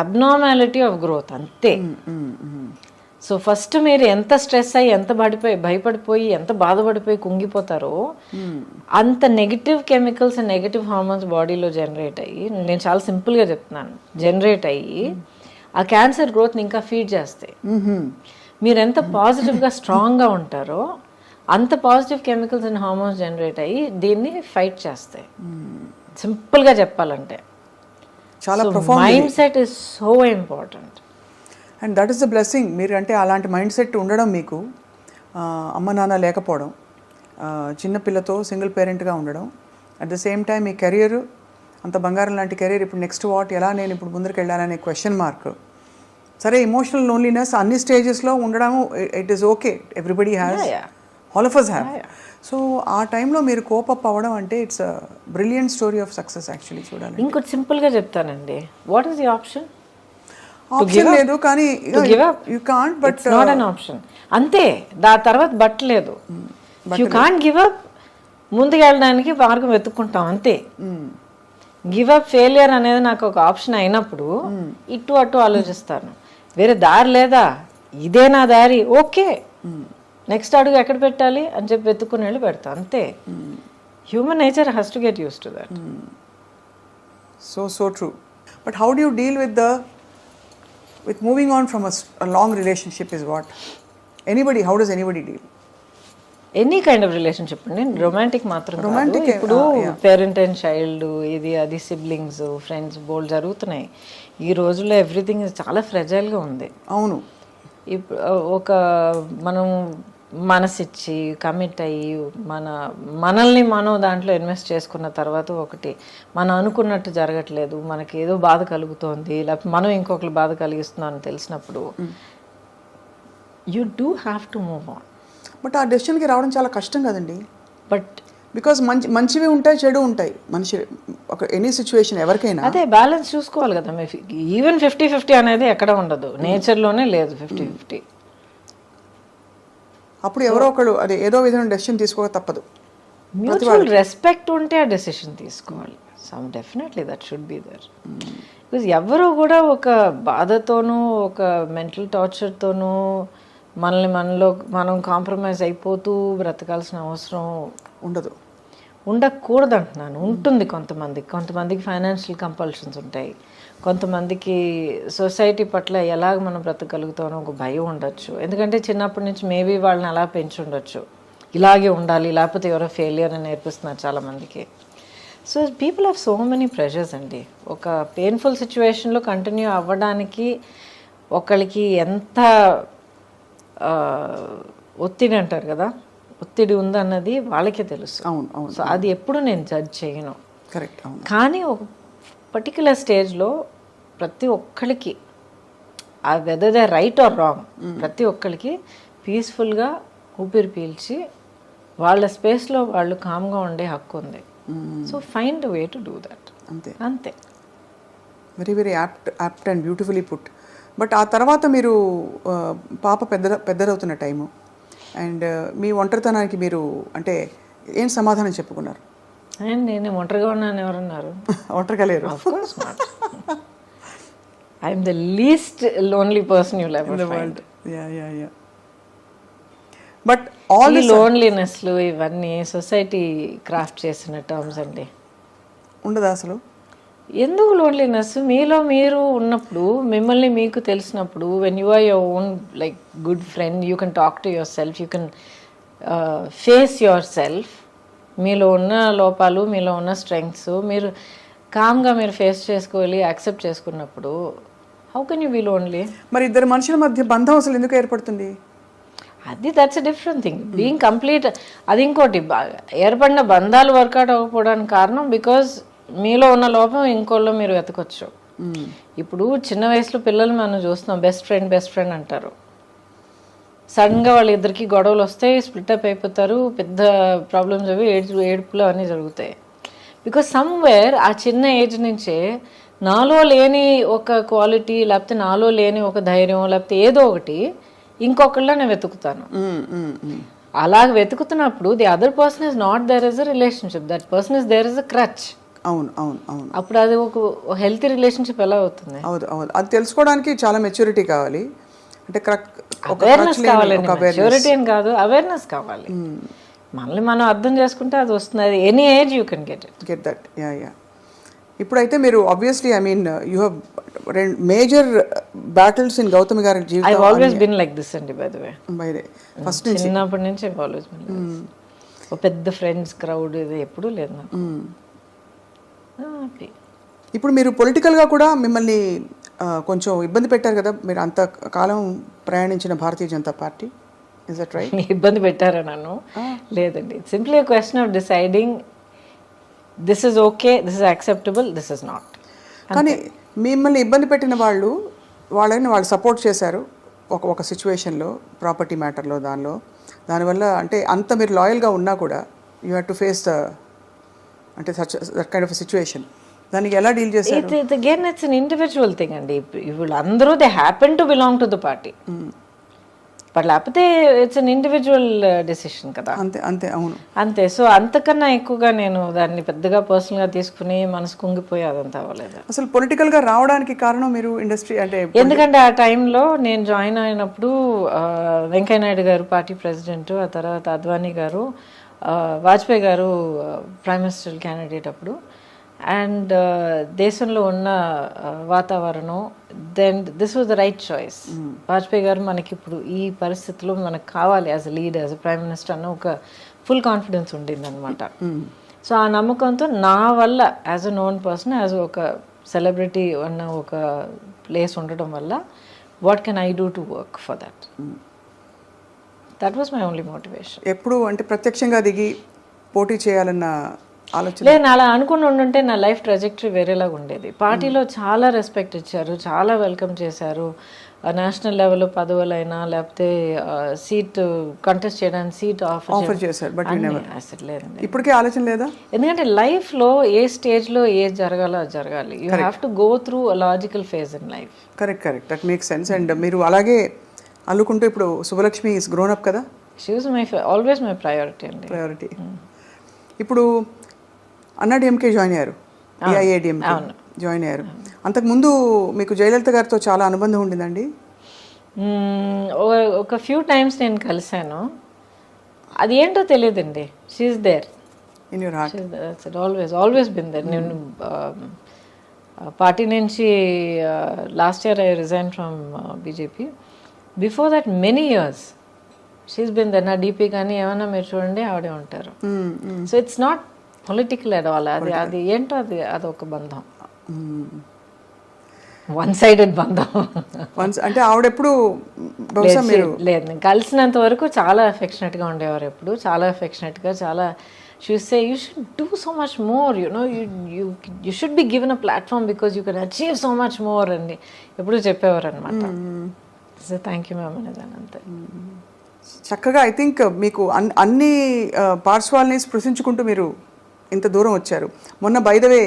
అబ్నార్మాలిటీ ఆఫ్ గ్రోత్ అంతే. సో ఫస్ట్ మీరు ఎంత స్ట్రెస్ అయ్యి, ఎంత భయపడిపోయి, ఎంత బాధపడిపోయి కుంగిపోతారో అంత నెగిటివ్ కెమికల్స్, నెగిటివ్ హార్మోన్స్ బాడీలో జనరేట్ అయ్యి, నేను చాలా సింపుల్గా చెప్తున్నాను, జనరేట్ అయ్యి ఆ క్యాన్సర్ గ్రోత్ని ఇంకా ఫీడ్ చేస్తాయి. మీరు ఎంత పాజిటివ్గా స్ట్రాంగ్గా ఉంటారో అంత positive chemicals and hormones generate అయ్యి దీన్ని ఫైట్ చేస్తాయి. సింపుల్గా చెప్పాలంటే చాలా mind set is so important. And that is the blessing. మీరు అంటే అలాంటి మైండ్ సెట్ ఉండడం, మీకు అమ్మ నాన్న లేకపోవడం, చిన్నపిల్లతో సింగిల్ పేరెంట్గా ఉండడం, at the same time me career అంత బంగారం లాంటి కెరీర్, ఇప్పుడు నెక్స్ట్ వాట్, ఎలా నేను ఇప్పుడు ముందరికి వెళ్ళాలనే క్వశ్చన్ మార్క్. సరే, ఎమోషనల్ లోన్లీనెస్ అన్ని స్టేజెస్లో ఉండడం, it is okay, everybody has, all of us have. So ఆ టైంలో మీరు కోపప్ అవ్వడం అంటే it's a brilliant story of success actually. చూడాలి. ఇంకోటి సింపుల్గా చెప్తానండి, what is the option? Option లేదు, కానీ you can't, but not an option అంతే. దాని తర్వాత బట్టలేదు. You can't give up. ముందుకు వెళ్ళడానికి మార్గం వెతుక్కుంటాం అంతే. గివ్ అప్, ఫెయిలియర్ అనేది నాకు ఒక ఆప్షన్ అయినప్పుడు ఇటు అటు ఆలోచిస్తాను, వేరే దారి లేదా, ఇదే నా దారి, ఓకే నెక్స్ట్ అడుగు ఎక్కడ పెట్టాలి అని చెప్పి వెతుక్కుని వెళ్ళి పెడతా అంతే. Human nature has to get used to that. So true. But how do you deal with moving on from a long relationship is what? How does anybody deal? Any kind of relationship అండి, romantic మాత్రం కాదు. Romantic, ఇప్పుడు parent and child ఇది అది siblings friends బోల్డ్ జరుగుతున్నాయి. ఈ రోజుల్లో everything చాలా ఫ్రెజైల్గా ఉంది. అవును. ఇప్పుడు ఒక మనం మనసిచ్చి కమిట్ అయ్యి మనల్ని మనం దాంట్లో ఇన్వెస్ట్ చేసుకున్న తర్వాత ఒకటి మనం అనుకున్నట్టు జరగట్లేదు, మనకి ఏదో బాధ కలుగుతోంది, లేకపోతే మనం ఇంకొకరు బాధ కలిగిస్తున్నాం అని తెలిసినప్పుడు you do have to move on. But ఆ డెసిషన్కి రావడం చాలా కష్టం కదండి. బట్ బికాజ్ మంచివి ఉంటాయి, చెడు ఉంటాయి. మనిషి ఒక ఎనీ సిచ్యువేషన్ ఎవరికైనా అదే బ్యాలెన్స్ చూసుకోవాలి కదా. ఈవెన్ 50-50 అనేది ఎక్కడ ఉండదు, నేచర్లోనే లేదు 50-50. అప్పుడు ఎవరో ఒకళ్ళు అది ఏదో విధంగా డెసిషన్ తీసుకోక తప్పదు. మ్యూచువల్ రెస్పెక్ట్ ఉంటే ఆ డెసిషన్ తీసుకోవాలి. Some definitely that should be there. Because ఎవరు కూడా ఒక బాధతోనూ ఒక మెంటల్ టార్చర్తోనూ మనం కాంప్రమైజ్ అయిపోతూ బ్రతకాల్సిన అవసరం ఉండకూడదు అంటున్నాను. ఉంటుంది కొంతమందికి ఫైనాన్షియల్ కంపల్షన్స్ ఉంటాయి, కొంతమందికి సొసైటీ పట్ల ఎలాగ మనం బ్రతకగలుగుతామో ఒక భయం ఉండొచ్చు. ఎందుకంటే చిన్నప్పటి నుంచి మేబీ వాళ్ళని అలా పెంచి ఉండొచ్చు, ఇలాగే ఉండాలి లేకపోతే ఎవరో ఫెయిలియర్ అని నేర్పిస్తున్నారు చాలామందికి. So people have so many pressures అండి. ఒక పెయిన్ఫుల్ సిచ్యువేషన్లో కంటిన్యూ అవ్వడానికి ఒకరికి ఎంత ఒత్తిడి అంటారు కదా, ఒత్తిడి ఉందన్నది వాళ్ళకే తెలుసు. అవును. సో అది ఎప్పుడు నేను జడ్జ్ చేయను. కరెక్ట్. కానీ ఒక పర్టిక్యులర్ స్టేజ్లో ప్రతి ఒక్కరికి ఆ whether the right are wrong, ప్రతి ఒక్కరికి పీస్ఫుల్గా ఊపిరి పీల్చి వాళ్ళ స్పేస్లో వాళ్ళు కామ్గా ఉండే హక్కు ఉంది. So find way to do that. అంతే. Very very apt and beautifully put. But ఆ తర్వాత మీరు పాప పెద్దదవుతున్న టైము అండ్ మీ ఒంటరితనానికి మీరు అంటే ఏం సమాధానం చెప్పుకున్నారు? నేను ఒంటరిగా ఉన్నాను ఎవరన్నారు? ఒంటరిగా లేరు. I'm the least lonely person you ever find. But all ఈ లోన్లీనెస్లు ఇవన్నీ సొసైటీ క్రాఫ్ట్ చేసిన టర్మ్స్ అండి. ఉండదా అసలు? ఎందుకు లోన్లీనెస్? మీలో మీరు ఉన్నప్పుడు, మిమ్మల్ని మీకు తెలిసినప్పుడు, when you are your own like good friend, you can talk to your self, you can face yourself. మీలో ఉన్న లోపాలు, మీలో ఉన్న స్ట్రెంగ్స్ మీరు కామ్గా మీరు ఫేస్ చేసుకోవాలి, యాక్సెప్ట్ చేసుకున్నప్పుడు how can you be lonely? మరి ఇద్దరు మనుషుల మధ్య బంధం అసలు ఎందుకు ఏర్పడుతుంది? అది that's a different thing. Being complete అది ఇంకోటి. ఏర్పడిన బంధాలు వర్కౌట్ అవ్వకపోవడానికి కారణం బికాజ్ మీలో ఉన్న లోపం ఇంకోళ్ళు మీరు వెతకొచ్చు. ఇప్పుడు చిన్న వయసులో పిల్లలు మనం చూస్తున్నాం, బెస్ట్ ఫ్రెండ్ అంటారు. సడన్గా వాళ్ళిద్దరికి గొడవలు వస్తాయి, స్ప్లిటప్ అయిపోతారు, పెద్ద ప్రాబ్లమ్స్ అవి ఏడుపులు అన్నీ జరుగుతాయి. బికాజ్ సమ్వేర్ ఆ చిన్న ఏజ్ నుంచే నాలో లేని ఒక క్వాలిటీ, లేకపోతే నాలో లేని ఒక ధైర్యం, లేకపోతే ఏదో ఒకటి ఇంకొకళ్ళ నేను వెతుకుతాను. అలాగ వెతుకుతున్నప్పుడు the other person is not there is a relationship, that person is there is a crutch. అవును. అప్పుడు అది ఒక హెల్తీ రిలేషన్షిప్ ఎలా అవుతుంది? అవును. అది తెలుసుకోవడానికి చాలా మెచ్యూరిటీ కావాలి. అంటే అవేర్నెస్ కావాలండి. మెచ్యూరిటీ అని కాదు, అవేర్నెస్ కావాలి. మనల్ని మనం అర్థం చేసుకుంటే అది వస్తుంది. అది any age you can get that. Yeah. ఇప్పుడైతే మీరు obviously I mean you have major battles in Gautami గారి జీవితం. I always been like this అండి. బై ద వే ఫస్ట్ నుంచి చిన్నప్పటి నుంచి I always been like this. ఒక పెద్ద ఫ్రెండ్స్ క్రౌడ్ ఇది ఎప్పుడూ లేదు నాకు. ఇప్పుడు మీరు పొలిటికల్గా కూడా మిమ్మల్ని కొంచెం ఇబ్బంది పెట్టారు కదా, మీరు అంత కాలం ప్రయాణించిన Bharatiya Janata party. Is that right? ఇబ్బంది పెట్టారా నన్ను? లేదండి. It's simply a question of deciding this is okay, this is acceptable, this is not. కానీ మిమ్మల్ని ఇబ్బంది పెట్టిన వాళ్ళని వాళ్ళు సపోర్ట్ చేశారు ఒక సిచ్యువేషన్లో, ప్రాపర్టీ మ్యాటర్లో, దానివల్ల అంటే అంత మీరు లాయల్గా ఉన్నా కూడా యూ హ్యావ్ టు ఫేస్ అంటే దట్ కైండ్ ఆఫ్ సిచ్యువేషన్. దానికి ఎలా డీల్ చేశారు? Again it's an individual thing అండి. ఇప్పుడు అందరూ they happen to belong to the party, but లేకపోతే ఇట్స్ అన్ ఇండివిజువల్ డెసిషన్ కదా. అంతే. అవును, అంతే. సో అంతకన్నా ఎక్కువగా నేను దాన్ని పెద్దగా పర్సనల్గా తీసుకుని మనసు కుంగిపోయి అదంతా అవ్వలేదు. అసలు పొలిటికల్గా రావడానికి కారణం మీరు ఇండస్ట్రీ అంటే ఎందుకంటే ఆ టైంలో నేను జాయిన్ అయినప్పుడు వెంకయ్యనాయుడు గారు పార్టీ ప్రెసిడెంట్, ఆ తర్వాత Advani garu, Vajpayee garu prime minister candidate అప్పుడు. అండ్ దేశంలో ఉన్న వాతావరణం, then this was the right choice. Vajpayee garu మనకి ఇప్పుడు ఈ పరిస్థితిలో మనకు కావాలి as a leader, as a prime minister అన్న ఒక ఫుల్ కాన్ఫిడెన్స్ ఉండింది అనమాట. సో ఆ నమ్మకంతో నా వల్ల as a known person, as ఒక సెలబ్రిటీ అన్న ఒక ప్లేస్ ఉండటం వల్ల what can I do to work for that. That was my only motivation. ఎప్పుడు అంటే ప్రత్యక్షంగా దిగి పోటీ చేయాలన్న ఆలోచన లేదు, అలా అనుకుని ఉండుంటే నా లైఫ్ ట్రాజెక్టరీ వేరేలాగా ఉండేది. పార్టీలో చాలా రెస్పెక్ట్ ఇచ్చారు, చాలా వెల్కమ్ చేశారు. నేషనల్ లెవెల్లో పదవులైనా లేకపోతే సీట్ కంటెస్ట్ చేయడానికి సీట్ ఆఫర్ చేశారు. బట్ అసలు లేదండి, ఇప్పటికే ఆలోచన లేదా? ఎందుకంటే లైఫ్లో ఏ స్టేజ్లో ఏది జరగాలో అది జరగాలి. You have to go through a logical phase in life. Correct, that makes sense. And మీరు అలాగే అల్లుకుంటూ ఇప్పుడు శుభలక్ష్మి ఈస్ గ్రోన్ అప్ కదా. She was always my priority అండి. ప్రయారిటీ. ఇప్పుడు అన్నాడీఎంకే జాయిన్ అయ్యారు, ఏఐఏడిఎంకే జాయిన్ అయ్యారు. అంతకుముందు మీకు జయలలిత గారితో చాలా అనుబంధం ఉండిందండి? ఒక ఫ్యూ టైమ్స్ నేను కలిశాను. అది ఏంటో తెలియదండి. She's there in your heart. Always been there. నేను పార్టీ నుంచి last year I resign from BJP. Before that many years she's been there. నా డీపీ కానీ ఏమన్నా మీరు చూడండి ఆవిడే ఉంటారు. So it's not political at all. అది ఏంటో అదొక బంధం, వన్ సైడెడ్ బంధం. అంటే ఆవిడెప్పుడు బహుశా మీరు లేదు, నేను కలిసినంత వరకు చాలా అఫెక్షనేట్గా ఉండేవారు. ఎప్పుడు చాలా అఫెక్షనేట్గా, చాలా చూస్తే you should do so much more, you should be given a platform because you can achieve so much more అని ఎప్పుడు చెప్పేవారు అనమాట. సో థ్యాంక్ యూ మ్యామ్ అనేదాన్ని అంతే. చక్కగా ఐ థింక్ మీకు అన్ని పార్శ్వాల్ని స్పృశించుకుంటూ మీరు ఇంత దూరం వచ్చారు. మొన్న బై ద వే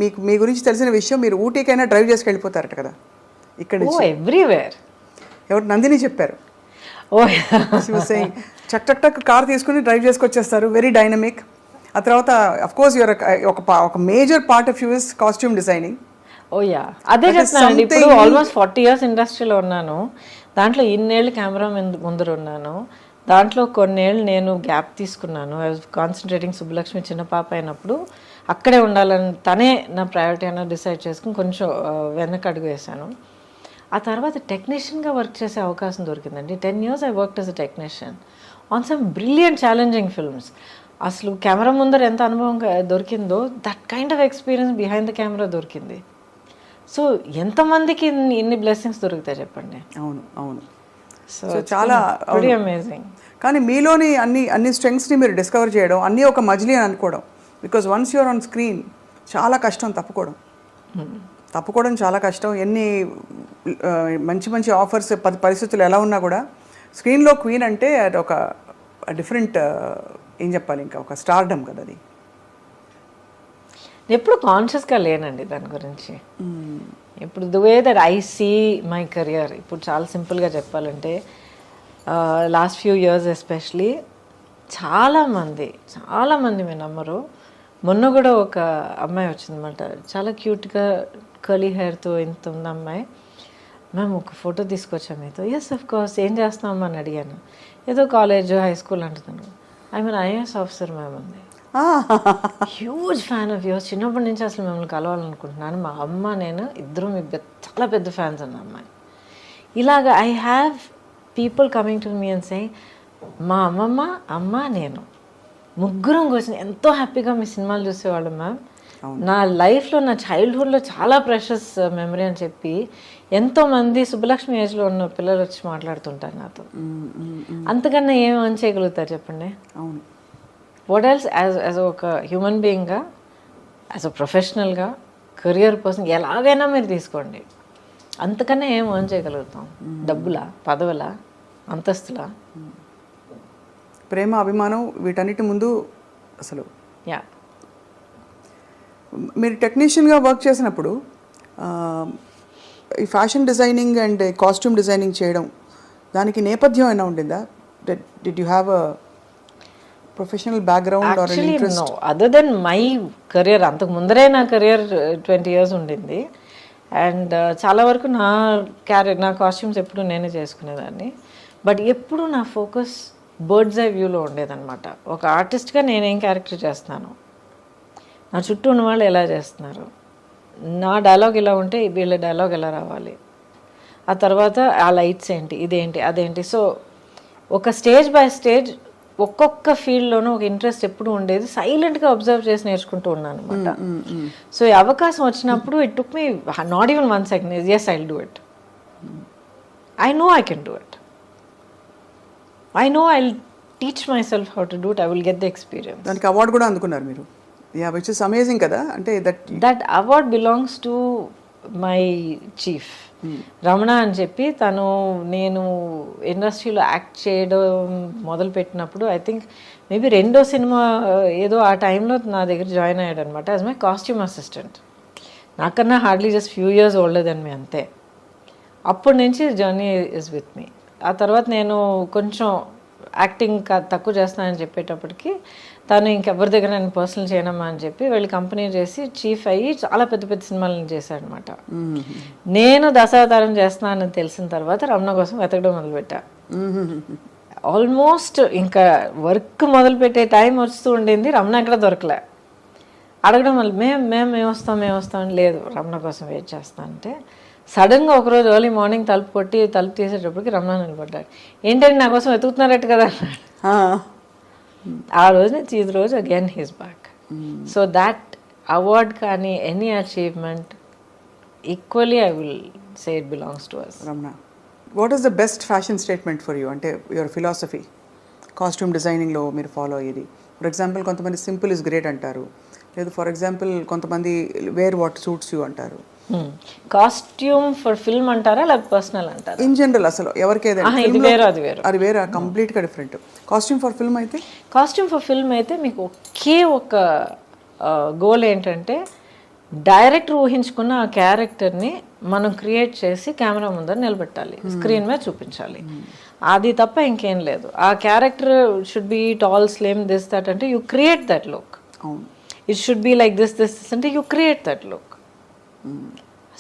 మీకు మీ గురించి తెలిసిన విషయం, మీరు ఊటీకైనా డ్రైవ్ చేసి వెళ్ళిపోతారట కదా ఇక్కడ ఎవ్రీవేర్. ఎవరు? నందిని చెప్పారు. చక్ చక్ టక్ కార్ తీసుకుని డ్రైవ్ చేసుకొచ్చేస్తారు, వెరీ డైనమిక్. ఆ తర్వాత అఫ్ కోర్స్ యువర్ ఒక major part of you is costume designing. Oh yeah, అదే చెప్తున్నాను. ఇప్పుడు ఆల్మోస్ట్ 40 years ఇండస్ట్రీలో ఉన్నాను. దాంట్లో ఇన్నేళ్ళు కెమెరా ముందర ఉన్నాను. దాంట్లో కొన్నేళ్ళు నేను గ్యాప్ తీసుకున్నాను. I was concentrating. సుబ్బలక్ష్మి చిన్న పాప అయినప్పుడు అక్కడే ఉండాలని తనే నా ప్రయారిటీ అయినా డిసైడ్ చేసుకుని కొంచెం వెనక్కి అడుగు వేశాను. ఆ తర్వాత టెక్నీషియన్గా వర్క్ చేసే అవకాశం దొరికిందండి. 10 years I worked as a technician on some brilliant challenging films. అసలు కెమెరా ముందర ఎంత అనుభవం దొరికిందో that kind of experience behind the camera దొరికింది. సో ఎంతమందికి ఇన్ని బ్లెస్సింగ్స్ దొరుకుతాయి చెప్పండి. అవును అవును. సో చాలా అమేజింగ్. కానీ మీలోని అన్ని స్ట్రెంగ్స్ని మీరు డిస్కవర్ చేయడం, అన్నీ ఒక మజిలీ అని అనుకోవడం. Because once you're on screen చాలా కష్టం తప్పుకోవడం చాలా కష్టం. ఎన్ని మంచి మంచి ఆఫర్స్, పరిస్థితులు ఎలా ఉన్నా కూడా స్క్రీన్లో క్వీన్ అంటే అది ఒక డిఫరెంట్, ఏం చెప్పాలి, ఇంకా ఒక స్టార్డమ్ కదా అది. ఎప్పుడు కాన్షియస్గా లేనండి దాని గురించి. ఇప్పుడు the way that I see my career, ఇప్పుడు చాలా సింపుల్గా చెప్పాలంటే లాస్ట్ ఫ్యూ ఇయర్స్ ఎస్పెషలీ చాలామంది మీరు నమ్మరు, మొన్న కూడా ఒక అమ్మాయి వచ్చిందన్నమాట, చాలా క్యూట్గా కర్లీ హెయిర్తో ఇంత ఉంది అమ్మాయి. మేము ఒక ఫోటో తీసుకొచ్చాం మీతో. ఎస్ ఆఫ్ కోర్స్, ఏం చేస్తామని అని అడిగాను. ఏదో కాలేజ్ హై స్కూల్ అంటున్నాను. I mean IAS officer ma'am ఉంది. Huge fan of yours. చిన్నప్పటి నుంచి అసలు మిమ్మల్ని కలవాలనుకుంటున్నాను. మా అమ్మ నేను ఇద్దరు మీకు చాలా పెద్ద ఫ్యాన్స్ అన్న అమ్మాయి. ఇలాగ I have people coming to me and say, మా అమ్మ నేను ముగ్గురం కూర్చొని ఎంతో హ్యాపీగా మీ సినిమాలు చూసేవాళ్ళం మ్యామ్. నా లైఫ్లో, నా చైల్డ్హుడ్లో చాలా ప్రెషస్ మెమరీ అని చెప్పి ఎంతోమంది సుబ్బలక్ష్మి ఏజ్లో ఉన్న పిల్లలు వచ్చి మాట్లాడుతుంటారు నాతో. అంతకన్నా ఏం అని చేయగలుగుతారు చెప్పండి? అవును. వాట్ ఎల్స్ యాజ్ ఒక హ్యూమన్ బీయింగ్గా, యాజ్ అ ప్రొఫెషనల్గా, కెరియర్ పర్సన్, ఎలాగైనా మీరు తీసుకోండి, అంతకన్నా ఏం ఎర్న్ చేయగలుగుతాం? డబ్బులా, పదవులా, అంతస్తులా? ప్రేమ, అభిమానం, వీటన్నిటి ముందు అసలు. యా. మీరు టెక్నీషియన్గా వర్క్ చేసినప్పుడు ఈ fashion designing and costume designing చేయడం, దానికి నేపథ్యం అయినా ఉండిందా? Did you have a professional background or an interest? No, other than my career. అంతకు ముందరే నా కెరియర్ 20 years ఉండింది. అండ్ చాలా వరకు నా కాస్ట్యూమ్స్ ఎప్పుడు నేనే చేసుకునేదాన్ని. బట్ ఎప్పుడు నా ఫోకస్ బర్డ్స్ ఐ వ్యూలో ఉండేదన్నమాట. ఒక ఆర్టిస్ట్గా నేనేం క్యారెక్టర్ చేస్తున్నాను, నా చుట్టూ ఉన్న వాళ్ళు ఎలా చేస్తున్నారు, నా డైలాగ్ ఇలా ఉంటే వీళ్ళ డైలాగ్ ఎలా రావాలి, ఆ తర్వాత ఆ లైట్స్ ఏంటి, ఇదేంటి అదేంటి. సో ఒక స్టేజ్ బై స్టేజ్ ఒక్కొక్క ఫీల్డ్లోనూ ఒక ఇంట్రెస్ట్ ఎప్పుడు ఉండేది, సైలెంట్గా అబ్జర్వ్ చేసి నేర్చుకుంటూ ఉన్నాను అనమాట. సో ఈ అవకాశం వచ్చినప్పుడు it took me not even 1 second, yes I'll do it. I know I can do it. I know I'll teach myself how to do it. I will get the experience. దానికి award కూడా అందుకున్నారు మీరు. Which is amazing కదా. అంటే that award belongs to my chief Ramana అని చెప్పి. తను నేను ఇండస్ట్రీలో యాక్ట్ చేయడం మొదలుపెట్టినప్పుడు ఐ థింక్ మేబీ 2వ సినిమా ఏదో ఆ టైంలో నా దగ్గర జాయిన్ అయ్యాడు అనమాట యాజ్ మై కాస్ట్యూమ్ అసిస్టెంట్. నాకన్నా hardly just few years older than me, అంతే. అప్పటి నుంచి జర్నీ ఇస్ విత్ మీ. ఆ తర్వాత నేను కొంచెం యాక్టింగ్ తక్కువ చేస్తానని చెప్పేటప్పటికి తను ఇంకెవరి దగ్గర నేను పర్సనల్ చేయనమ్మా అని చెప్పి వెళ్ళి కంపెనీ చేసి చీఫ్ అయ్యి చాలా పెద్ద పెద్ద సినిమాలను చేశాడనమాట. నేను దశావతారం చేస్తున్నానని తెలిసిన తర్వాత రమణ కోసం వెతకడం మొదలుపెట్టా. ఆల్మోస్ట్ ఇంకా వర్క్ మొదలుపెట్టే టైం వస్తూ ఉండింది, రమణ ఎక్కడ దొరకలే. అడగడం వల్ల మేము వస్తాం లేదు రమణ కోసం వెయిట్ చేస్తా అంటే సడన్గా ఒకరోజు ఎర్లీ మార్నింగ్ తలుపు తీసేటప్పటికి రమణ నిలబడ్డాడు. ఏంటంటే నా కోసం వెతుకుతున్నారట్టు కదా అన్నాడు. ఆ రోజు నుంచి ఈ రోజు again he's back. So that award కానీ any achievement equally I will say it belongs to us. Ramana, what is the best fashion statement for you? అంటే యువర్ ఫిలాసఫీ కాస్ట్యూమ్ డిజైనింగ్లో మీరు ఫాలో అయ్యేది. ఫర్ ఎగ్జాంపుల్ కొంతమంది సింపుల్ ఇస్ గ్రేట్ అంటారు, లేదు for example కొంతమంది wear what suits you అంటారు. Costume for film అంటారా లేకపోతే పర్సనల్ అంటారా? ఇన్ జనరల్ అసలు ఎవరికి ఇది వేరు అది వేరే కంప్లీట్గా డిఫరెంట్. కాస్ట్యూమ్ ఫర్ ఫిల్మ్ అయితే మీకు ఒకే ఒక గోల్ ఏంటంటే డైరెక్టర్ ఊహించుకున్న ఆ క్యారెక్టర్ని మనం క్రియేట్ చేసి కెమెరా ముందర నిలబెట్టాలి, స్క్రీన్ మీద చూపించాలి. అది తప్ప ఇంకేం లేదు. ఆ character should be tall, slim, this that అంటే you create that look. It should be like this అంటే you create that look.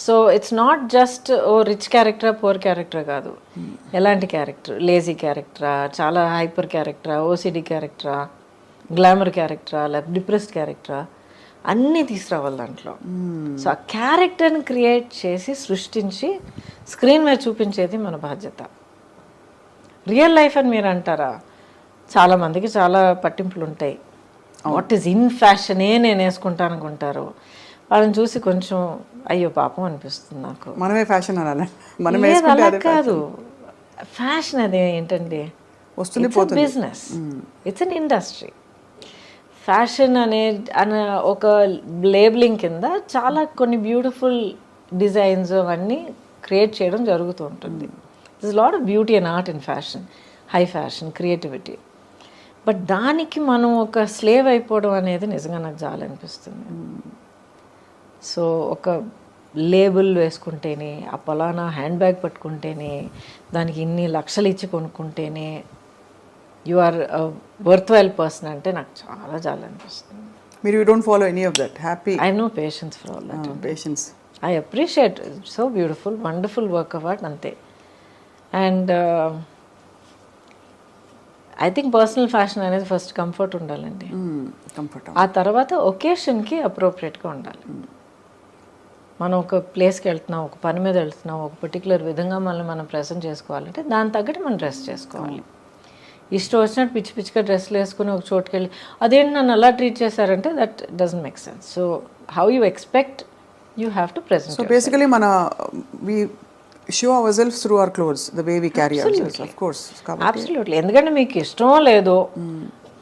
So it's not just ఓ రిచ్ క్యారెక్టరా పూర్ క్యారెక్టరా కాదు. ఎలాంటి క్యారెక్టర్, లేజీ క్యారెక్టరా, చాలా హైపర్ క్యారెక్టరా, ఓసిడి క్యారెక్టరా, గ్లామర్ క్యారెక్టరా, లేకపోతే డిప్రెస్డ్ క్యారెక్టరా, అన్నీ తీసుకురావాలి దాంట్లో. సో ఆ క్యారెక్టర్ని క్రియేట్ చేసి సృష్టించి స్క్రీన్ మీద చూపించేది మన బాధ్యత. రియల్ లైఫ్ అని మీరు అంటారా, చాలామందికి చాలా పట్టింపులు ఉంటాయి. వాట్ ఈజ్ ఇన్ ఫ్యాషనే నేను వేసుకుంటాను అనుకుంటారు. వాళ్ళని చూసి కొంచెం అయ్యో పాపం అనిపిస్తుంది నాకు. మనమే ఫ్యాషన్ అనాలి, అలా కాదు. ఫ్యాషన్ అది ఏంటండి, business, it's an industry. Fashion అనే ఒక లేబులింగ్ కింద చాలా కొన్ని బ్యూటిఫుల్ డిజైన్స్ అవన్నీ క్రియేట్ చేయడం జరుగుతూ ఉంటుంది. This lot of beauty and art in fashion, high fashion, creativity. But దానికి మనం ఒక స్లేవ్ అయిపోవడం అనేది నిజంగా నాకు చాలా అనిపిస్తుంది. సో ఒక లేబుల్ వేసుకుంటేనే, ఆ పలానా హ్యాండ్ బ్యాగ్ పట్టుకుంటేనే, దానికి ఇన్ని లక్షలు ఇచ్చి కొనుక్కుంటేనే you are worthwhile person అంటే నాకు చాలా చాలా అనిపిస్తుంది. మీరు you don't follow any of that? Happy, I no patience for all that. Patience, I appreciate, so beautiful, wonderful work of art, అంతే. And I think personal fashion అనేది first comfort ఉండాలండి. ఆ తర్వాత ఒకేషన్కి అప్రోప్రియేట్గా ఉండాలి. మనం ఒక ప్లేస్కి వెళ్తున్నాం, ఒక పని మీద వెళ్తున్నాం, ఒక పర్టికులర్ విధంగా మనం ప్రెజెంట్ చేసుకోవాలంటే దాని తగ్గట్టు మనం డ్రెస్ చేసుకోవాలి. ఇష్టం వచ్చినట్టు పిచ్చి పిచ్చిగా డ్రెస్లు వేసుకుని ఒక చోటుకి వెళ్ళి అదేంటి నన్ను అలా ట్రీట్ చేశారంటే that doesn't make sense. So how you expect you have to present. So basically మన we show ourselves through our clothes, the way we carry ourselves, of course. Absolutely. ఎందుకంటే మీకు ఇష్టమో లేదో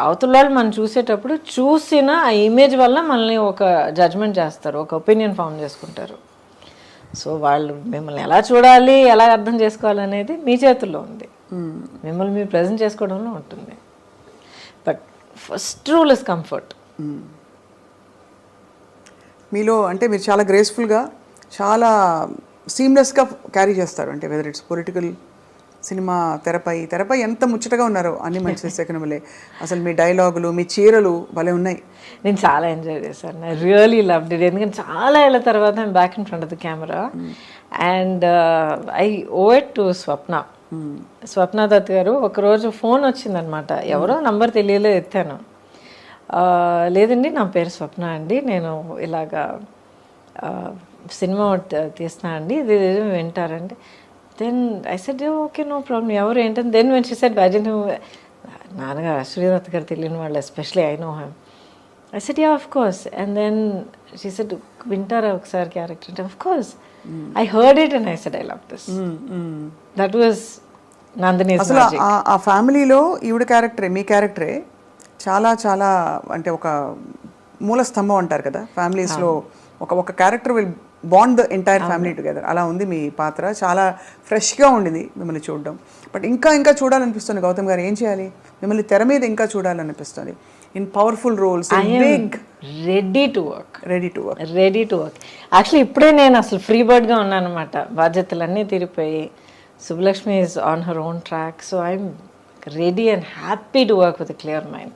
అవతల వాళ్ళు మనం చూసేటప్పుడు చూసిన ఆ ఇమేజ్ వల్ల మనల్ని ఒక జడ్జ్మెంట్ చేస్తారు, ఒక ఒపీనియన్ ఫామ్ చేసుకుంటారు. సో వాళ్ళు మిమ్మల్ని ఎలా చూడాలి, ఎలా అర్థం చేసుకోవాలి అనేది మీ చేతుల్లో ఉంది. మిమ్మల్ని మీరు ప్రజెంట్ చేసుకోవడంలో ఉంటుంది. But first rule is comfort. మీలో అంటే మీరు చాలా గ్రేస్ఫుల్గా, చాలా సీమ్లెస్గా క్యారీ చేస్తారు. అంటే వెదర్ ఇట్స్ పొలిటికల్, సినిమా, తెరపై ఎంత ముచ్చటగా ఉన్నారో అన్ని మంచి సెకండ్లే. అసలు మీ డైలాగులు, మీ చీరలు భలే ఉన్నాయి. నేను చాలా ఎంజాయ్ చేశాను. I really loved it. ఎందుకంటే చాలా ఏళ్ళ తర్వాత I'm back in front of the camera and I owe it to Swapna Dutt garu. ఒకరోజు ఫోన్ వచ్చిందనమాట, ఎవరో నంబర్ తెలియలేదు, ఎత్తాను. లేదండి నా పేరు స్వప్న అండి, నేను ఇలాగా సినిమా తీస్తున్నా అండి ఇది వింటారండి. Then I said okay no problem, ఎవరు ఏంటంటే then when she said Ajay నాన్నగారు శ్రీనాథ్ గారు తెలియని వాళ్ళు especially I know him. I said, yeah, of course. And then she said, Vintara ఒకసారి character. Of course. I heard it and I said, I love this. That was Nandini's అసలు magic. ఆ ఫ్యామిలీలో ఈవిడ క్యారెక్టరే, మీ క్యారెక్టరే చాలా చాలా అంటే ఒక మూల స్తంభం అంటారు కదా ఫ్యామిలీస్లో. ఒక character will bond the entire family together. అలా ఉంది మీ పాత్ర. చాలా ఫ్రెష్గా ఉండింది మిమ్మల్ని చూడడం. బట్ ఇంకా చూడాలనిపిస్తుంది గౌతమ్ గారు. ఏం చేయాలి? మిమ్మల్ని తెర మీద ఇంకా చూడాలనిపిస్తుంది. In powerful roles, big, ready to work. Ready to work. Actually ఇప్పుడే నేను అసలు ఫ్రీ బర్డ్గా ఉన్నాను అనమాట. బాధ్యతలన్నీ తీరిపోయి Subbalakshmi is on her own track. So I'm ready and happy to work with clear mind.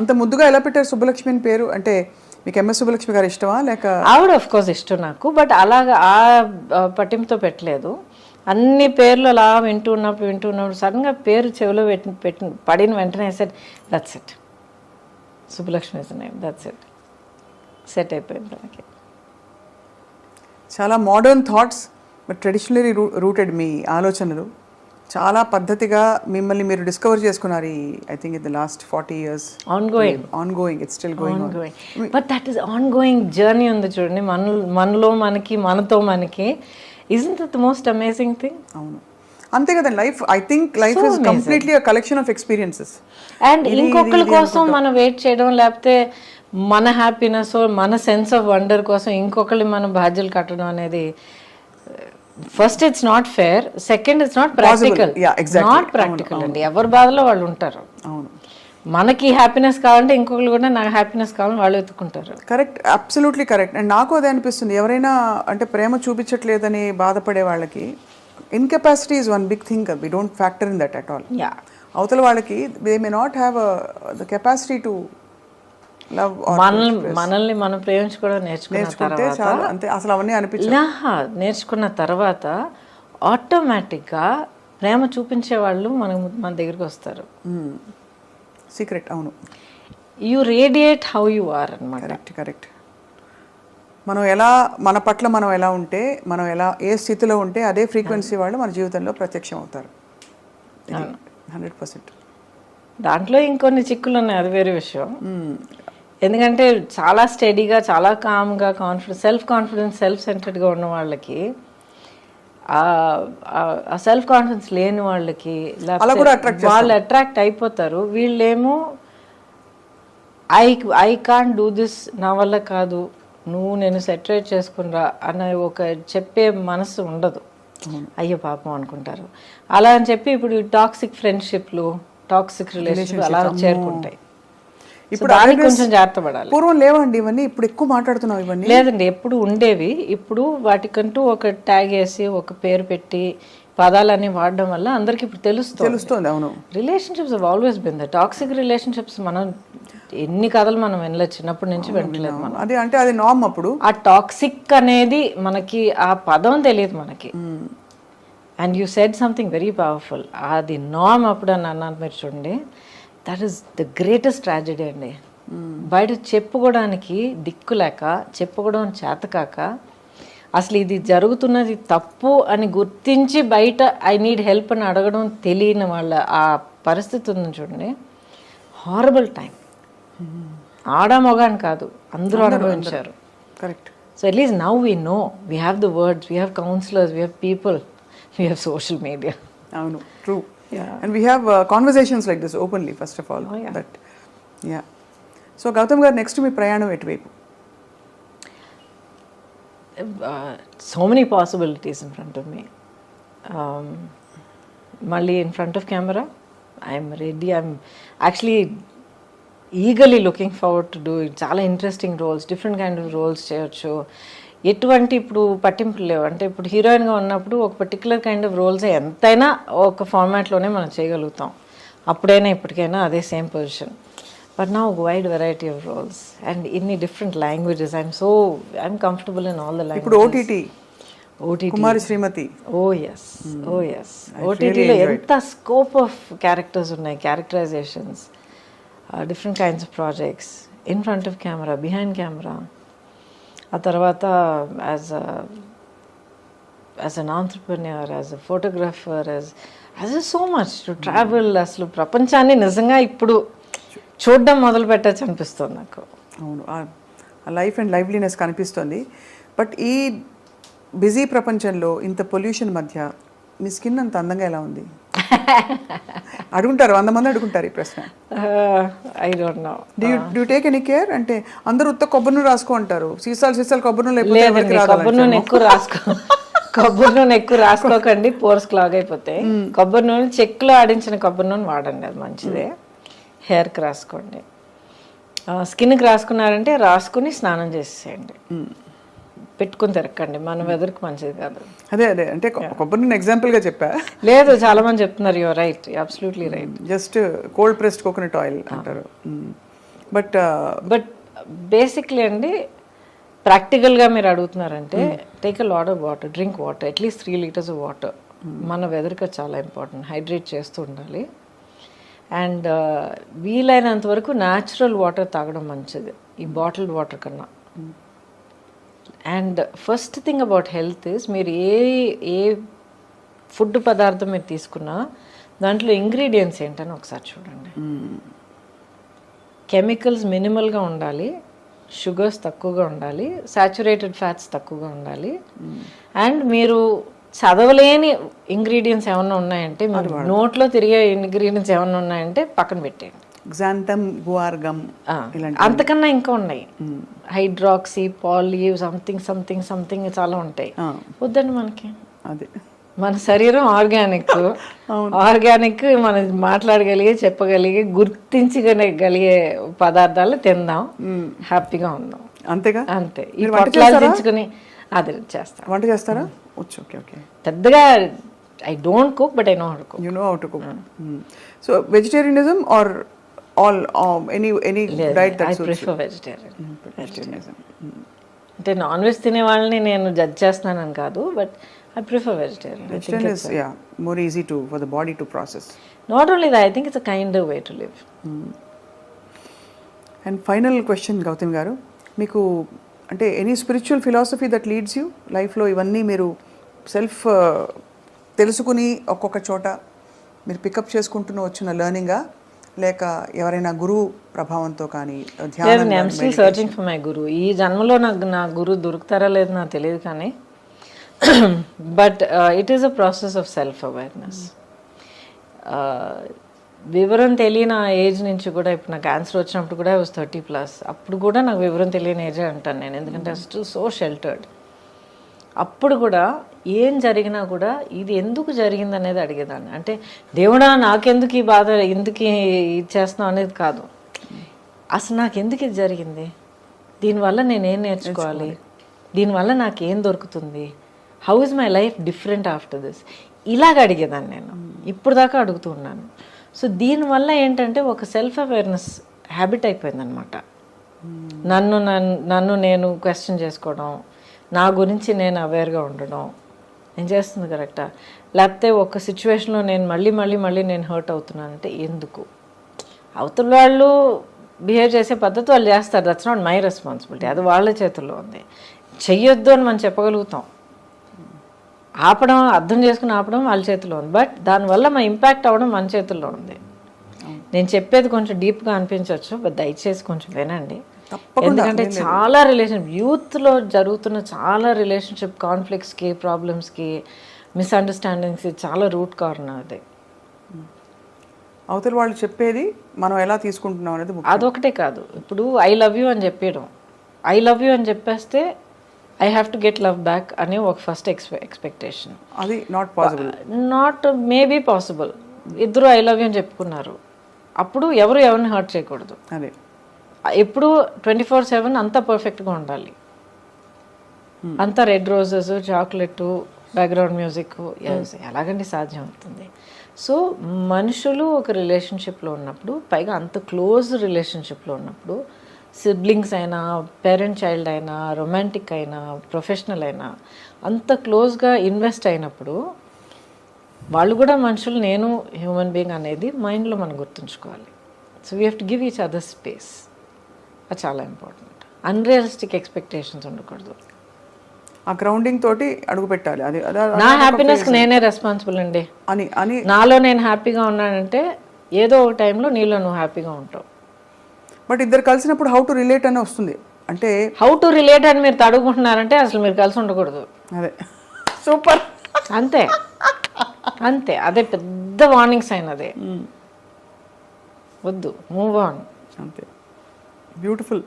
అంత ముద్దుగా ఎలా పెట్టారు సుబ్బలక్ష్మి అని పేరు? అంటే మీకు ఎంఎస్ సుబ్బలక్ష్మి గారు ఇష్టమా లేక? ఆవిడ ఆఫ్ కోర్స్ ఇష్టం నాకు, బట్ అలాగా ఆ పట్టింపుతో పెట్టలేదు. అన్ని పేర్లు అలా వింటూ ఉన్నప్పుడు సడన్గా పేరు చెవిలో పడిన వెంటనే set that's it, Subbalakshmi is name, that's it, set అయిపోయింది మనకి. చాలా modern thoughts but traditionally rooted మీ ఆలోచనలు. చాలా పద్ధతిగా మిమ్మల్ని మీరు డిస్కవర్ చేసుకున్నారు I think in the last 40 years. Ongoing it's still going on. But that is ongoing journey ఉంది చూడండి, మనలో మనకి, మనతో మనకి. isn't it the most amazing thing? అవును, అంతే కదండి. Life I think life is completely a collection of experiences. And ఇంకొకరి కోసం మనం వెయిట్ చేయడం, లేకపోతే మన హ్యాపీనెస్, మన సెన్స్ ఆఫ్ వండర్ కోసం ఇంకొకరి మన బాధ్యతలు కట్టడం అనేది first it's not fair, second it's not practical. Not practical అండి. ఎవరి బాధలో వాళ్ళు ఉంటారు. అవును, మనకి హ్యాపీనెస్ కావాలంటే ఇంకొకరు కూడా నాకు హ్యాపీనెస్ కావాలని వాళ్ళు వెతుక్కుంటారు. Correct, absolutely correct. అండ్ నాకు అదే అనిపిస్తుంది, ఎవరైనా అంటే ప్రేమ చూపించట్లేదని బాధపడే వాళ్ళకి incapacity is one big thing. We don't factor in that at all. అవతల వాళ్ళకి they may not have the capacity to love. మనల్ని మనం ప్రేమించుకోవడం నేర్చుకుంటే చాలు, అంతే. అసలు అవన్నీ నేర్చుకున్న తర్వాత ఆటోమేటిక్గా ప్రేమ చూపించే వాళ్ళు మన దగ్గరికి వస్తారు. సీక్రెట్. అవును, you radiate how you are అన్నమాట. కరెక్ట్. మనం ఎలా, మన పట్ల మనం ఎలా ఉంటే, మనం ఎలా ఏ స్థితిలో ఉంటే అదే ఫ్రీక్వెన్సీ వాళ్ళు మన జీవితంలో ప్రత్యక్షం అవుతారు. 100%. దాంట్లో ఇంకొన్ని చిక్కులు ఉన్నాయి, అది వేరే విషయం. ఎందుకంటే చాలా స్టడీగా, చాలా కామ్గా, సెల్ఫ్ కాన్ఫిడెన్స్, సెల్ఫ్ సెంటర్డ్గా ఉన్న వాళ్ళకి, ఆ సెల్ఫ్ కాన్ఫిడెన్స్ లేని వాళ్ళకి వాళ్ళు అట్రాక్ట్ అయిపోతారు. వీళ్ళేమో ఐ కాంట్ డూ దిస్, నా వల్ల కాదు, నేను సెటరేట్ చేసుకునిరా అన్న ఒక చెప్పే మనసు ఉండదు. అయ్యో పాపం అనుకుంటారు. అలా అని చెప్పి ఇప్పుడు టాక్సిక్ ఫ్రెండ్షిప్లు, టాక్సిక్ రిలేషన్షిప్ అలా చేరుకుంటాయి. ఇప్పుడు కొంచెం జాగ్రత్త పడాలి. పూర్వం లేవండి ఇవన్నీ, ఇప్పుడు ఎక్కువ మాట్లాడుతున్నాం ఇవన్నీ. లేదండి, ఎప్పుడు ఉండేవి. ఇప్పుడు వాటికంటూ ఒక ట్యాగ్ వేసి ఒక పేరు పెట్టి పదాలన్నీ వాడడం వల్ల అందరికి ఇప్పుడు తెలుస్తుంది. అవును, relationships have always been the toxic relationships. మనం ఎన్ని కథలు మనం వినలేదు, చిన్నప్పటి నుంచి వింటలేదు మనం. అది అంటే అది నార్మ్. అప్పుడు ఆ టాక్సిక్ అనేది మనకి ఆ పదం తెలియదు మనకి. And you said something very powerful. అది నార్మ్ అప్పుడు అని అన్నాను మీరు చూడండి. That is the greatest tragedy అండి. బయట చెప్పుకోవడానికి దిక్కు లేక, చెప్పుకోవడం చేతకాక, అసలు ఇది జరుగుతున్నది తప్పు అని గుర్తించి బయట ఐ నీడ్ హెల్ప్ అని అడగడం తెలియని వాళ్ళ ఆ పరిస్థితి ఉంది చూడండి. Horrible time. ఆడ మొగాని కాదు, అందరూ అనుభవించారు. Correct. So at least now we know, we have the words, we have counsellors, we have people, we have social media. అవును, true. And we have conversations like this openly, first of all. So Gautam garu, next మీ ప్రయాణం ఎటువైపు? So many possibilities in front of me. Malli in front of camera, I am ready. I'm actually eagerly looking forward to doing చాలా interesting roles, different kind of roles చేయొచ్చు. ఎటువంటి ఇప్పుడు పట్టింపులు లేవు. అంటే ఇప్పుడు హీరోయిన్గా ఉన్నప్పుడు ఒక పర్టికులర్ కైండ్ ఆఫ్ రోల్స్ ఎంతైనా ఒక ఫార్మాట్లోనే మనం చేయగలుగుతాం. అప్పుడైనా ఇప్పటికైనా అదే సేమ్ పొజిషన్. బట్ నా ఒక wide variety of roles and ఇన్ని different languages. I'm comfortable in all the languages. ఇప్పుడు OTT Kumari Srimathi. Oh yes. ఓటీటీలో ఎంత స్కోప్ ఆఫ్ క్యారెక్టర్స్ ఉన్నాయి, ఆ తర్వాత as an entrepreneur, as a photographer, as so much to travel. అసలు ప్రపంచాన్ని నిజంగా ఇప్పుడు చూడడం మొదలు పెట్టచ్చు అనిపిస్తుంది నాకు. అవును, ఆ లైఫ్ అండ్ లైవ్లీనెస్ కనిపిస్తుంది. బట్ ఈ బిజీ ప్రపంచంలో ఇంత పొల్యూషన్ మధ్య మీ స్కిన్ అంత అందంగా ఎలా ఉంది? అడుగుంటారు, 100 మంది అడుగుంటారు ఈ ప్రశ్న. I don't know. Do take any care? అంటే అందరూ ఉత్త కొబ్బరి నూనె రాసుకో అంటారు, సీసాలు కొబ్బరి నూనె లేదండి, కొబ్బరి నూనె ఎక్కువ రాసుకోకండి, పోర్స్ క్లాగ్ అయిపోతాయి. కొబ్బరి నూనె చెక్కులో ఆడించిన కొబ్బరి నూనె వాడండి, అది మంచిదే. హెయిర్కి రాసుకోండి. స్కిన్కి రాసుకున్నారంటే రాసుకుని స్నానం చేసేయండి, పెట్టుకుని తిరగండి, మన వెదర్కి మంచిది కాదు. అదే అంటే కొబ్బరి నూనె ఎగ్జాంపుల్గా చెప్పా. లేదు, చాలా మంది చెప్తున్నారు, you're right, absolutely right. Just cold pressed coconut oil అంటారు. బట్ బేసిక్లీ అండి, ప్రాక్టికల్గా మీరు అడుగుతున్నారంటే take a lot of water, drink water, at least 3 liters of water. మన వెదర్కి చాలా ఇంపార్టెంట్, హైడ్రేట్ చేస్తూ ఉండాలి. అండ్ వీలైనంత వరకు న్యాచురల్ వాటర్ తాగడం మంచిది ఈ బాటిల్డ్ వాటర్ కన్నా. And first thing about health is, మీరు ఏ ఫుడ్ పదార్థం మీరు తీసుకున్నా దాంట్లో ఇంగ్రీడియంట్స్ ఏంటని ఒకసారి చూడండి. కెమికల్స్ మినిమల్గా ఉండాలి, షుగర్స్ తక్కువగా ఉండాలి, సాచురేటెడ్ ఫ్యాట్స్ తక్కువగా ఉండాలి. అండ్ మీరు చదవలేని ఇంగ్రీడియంట్స్ ఏమన్నా ఉన్నాయంటే, మీరు నోట్లో తిరిగే ఇంగ్రీడియంట్స్ ఏమన్నా ఉన్నాయంటే పక్కన పెట్టేయండి. గ్జాంథమ్, గువార్ గమ్, అంతకన్నా ఇంకా ఉన్నాయి, హైడ్రాక్సీ, పాలీ, సంథింగ్ చాలా ఉంటాయి. వద్దండి మనకి. అదే మన శరీరం ఆర్గానిక్, మనం మాట్లాడగలిగే, చెప్పగలిగే, గుర్తించగలిగే పదార్థాలు తిందాం, హ్యాపీగా ఉందాం, అంతేగా. అంతే. ఈ పొట్లాలు తెచ్చుకుని అది చేస్తాను. వంట చేస్తారా? ఓకే. పెద్దగా I don't cook, but I know how to cook. You know how to cook. So vegetarianism or all any diet that suits? I prefer vegetarianism. అంటే నాన్ వెజ్ తినే వాళ్ళని నేను జడ్జ్ చేస్తున్నానని కాదు, but I prefer vegetarian. Vegetarian is more easy for the body to process. Not only that, I think it's a kinder way to live. And final question, Gautam garu, మీకు అంటే any spiritual philosophy that leads you లైఫ్లో? ఇవన్నీ మీరు self తెలుసుకుని ఒక్కొక్క చోట మీరు pickup చేసుకుంటూ వచ్చిన లెర్నింగా, లేక ఎవరైనా గురువు ప్రభావంతో కానీ ధ్యానం? I'm still searching for my guru. ఈ జన్మలో నాకు నా గురువు దొరుకుతారా లేదు నాకు తెలియదు, కానీ but it is a process of self awareness. వివరం తెలియని ఏజ్ నుంచి కూడా, ఇప్పుడు నాకు క్యాన్సర్ వచ్చినప్పుడు కూడా వాజ్ 30+. అప్పుడు కూడా నాకు వివరం తెలియని ఏజే అంటాను నేను, ఎందుకంటే స్టిల్ సో షెల్టర్డ్. అప్పుడు కూడా ఏం జరిగినా కూడా ఇది ఎందుకు జరిగింది అనేది అడిగేదాన్ని. అంటే దేవుడా నాకెందుకు ఈ బాధ, ఎందుకు ఇది చేస్తున్నావు అనేది కాదు, అసలు నాకు ఎందుకు ఇది జరిగింది, దీనివల్ల నేనేం నేర్చుకోవాలి, దీనివల్ల నాకేం దొరుకుతుంది, how is my life different after this, ఇలాగ అడిగేదాన్ని నేను. ఇప్పుడు దాకా అడుగుతూ ఉన్నాను. సో దీనివల్ల ఏంటంటే ఒక సెల్ఫ్ అవేర్నెస్ హ్యాబిట్ అయిపోయిందనమాట. నన్ను నేను క్వశ్చన్ చేసుకోవడం, నా గురించి నేను అవేర్గా ఉండడం, నేను చేస్తుంది కరెక్టా, లేకపోతే ఒక సిచ్యువేషన్లో నేను మళ్ళీ నేను హర్ట్ అవుతున్నానంటే ఎందుకు, అవతల వాళ్ళు బిహేవ్ చేసే పద్ధతి వాళ్ళు చేస్తారు, దట్స్ నాట్ మై రెస్పాన్సిబిలిటీ, అది వాళ్ళ చేతుల్లో ఉంది. చెయ్యొద్దు అని మనం చెప్పగలుగుతాం, ఆపడం, అర్థం చేసుకుని ఆపడం వాళ్ళ చేతిలో ఉంది, బట్ దానివల్ల మా ఇంపాక్ట్ అవ్వడం మన చేతుల్లో ఉంది. నేను చెప్పేది కొంచెం డీప్గా అనిపించవచ్చు, బట్ దయచేసి కొంచెం వినండి. ఎందుకంటే చాలా యూత్లో జరుగుతున్న చాలా రిలేషన్షిప్ కాన్ఫ్లిక్ట్స్కి, ప్రాబ్లమ్స్కి, మిస్అండర్స్టాండింగ్స్కి చాలా రూట్ కారణం అది. అవతల వాళ్ళు చెప్పేది మనం ఎలా తీసుకుంటున్నాం అనేది అదొకటే కాదు. ఇప్పుడు ఐ లవ్ యూ అని చెప్పేయడం, ఐ లవ్ యూ అని చెప్పేస్తే I have to get love back అనే ఒక ఫస్ట్ ఎక్స్పెక్టేషన్. అది not possible. Not maybe possible. ఇద్దరు ఐ లవ్ యూ అని చెప్పుకున్నారు, అప్పుడు ఎవరిని హర్ట్ చేయకూడదు. అదే ఎప్పుడు 24/7 అంతా పర్ఫెక్ట్గా ఉండాలి, అంతా red roses, chocolate, background music, ఎలాగండి సాధ్యం అవుతుంది? సో మనుషులు ఒక రిలేషన్షిప్లో ఉన్నప్పుడు, పైగా అంత క్లోజ్ రిలేషన్షిప్లో ఉన్నప్పుడు, సిబ్లింగ్స్ అయినా, పేరెంట్ చైల్డ్ అయినా, రొమాంటిక్ అయినా, ప్రొఫెషనల్ అయినా, అంత క్లోజ్గా ఇన్వెస్ట్ అయినప్పుడు వాళ్ళు కూడా మనుషులు, నేను హ్యూమన్ బీయింగ్ అనేది మైండ్లో మనం గుర్తుంచుకోవాలి. So we have to give each other space, అది చాలా ఇంపార్టెంట్. అన్రియలిస్టిక్ ఎక్స్పెక్టేషన్స్ ఉండకూడదు. ఆ గ్రౌండింగ్ తోటి అడుగు పెట్టాలి. అది నా హ్యాపీనెస్కి నేనే రెస్పాన్సిబుల్ అండి అని అని నాలో నేను హ్యాపీగా ఉన్నానంటే ఏదో ఒక టైంలో నీలో నువ్వు హ్యాపీగా ఉంటావు. బట్ ఇద్దరు కలిసినప్పుడు హౌ టు రిలేట్ అని వస్తుంది. అంటే హౌ టు రిలేట్ అని మీరు తడుగుకుంటున్నారంటే అసలు మీరు కలిసి ఉండకూడదు. అదే సూపర్. అంతే అంతే, అదే పెద్ద వార్నింగ్ సైన్. అదే వద్దు, మూవ్ ఆన్. అంతే, బ్యూటిఫుల్.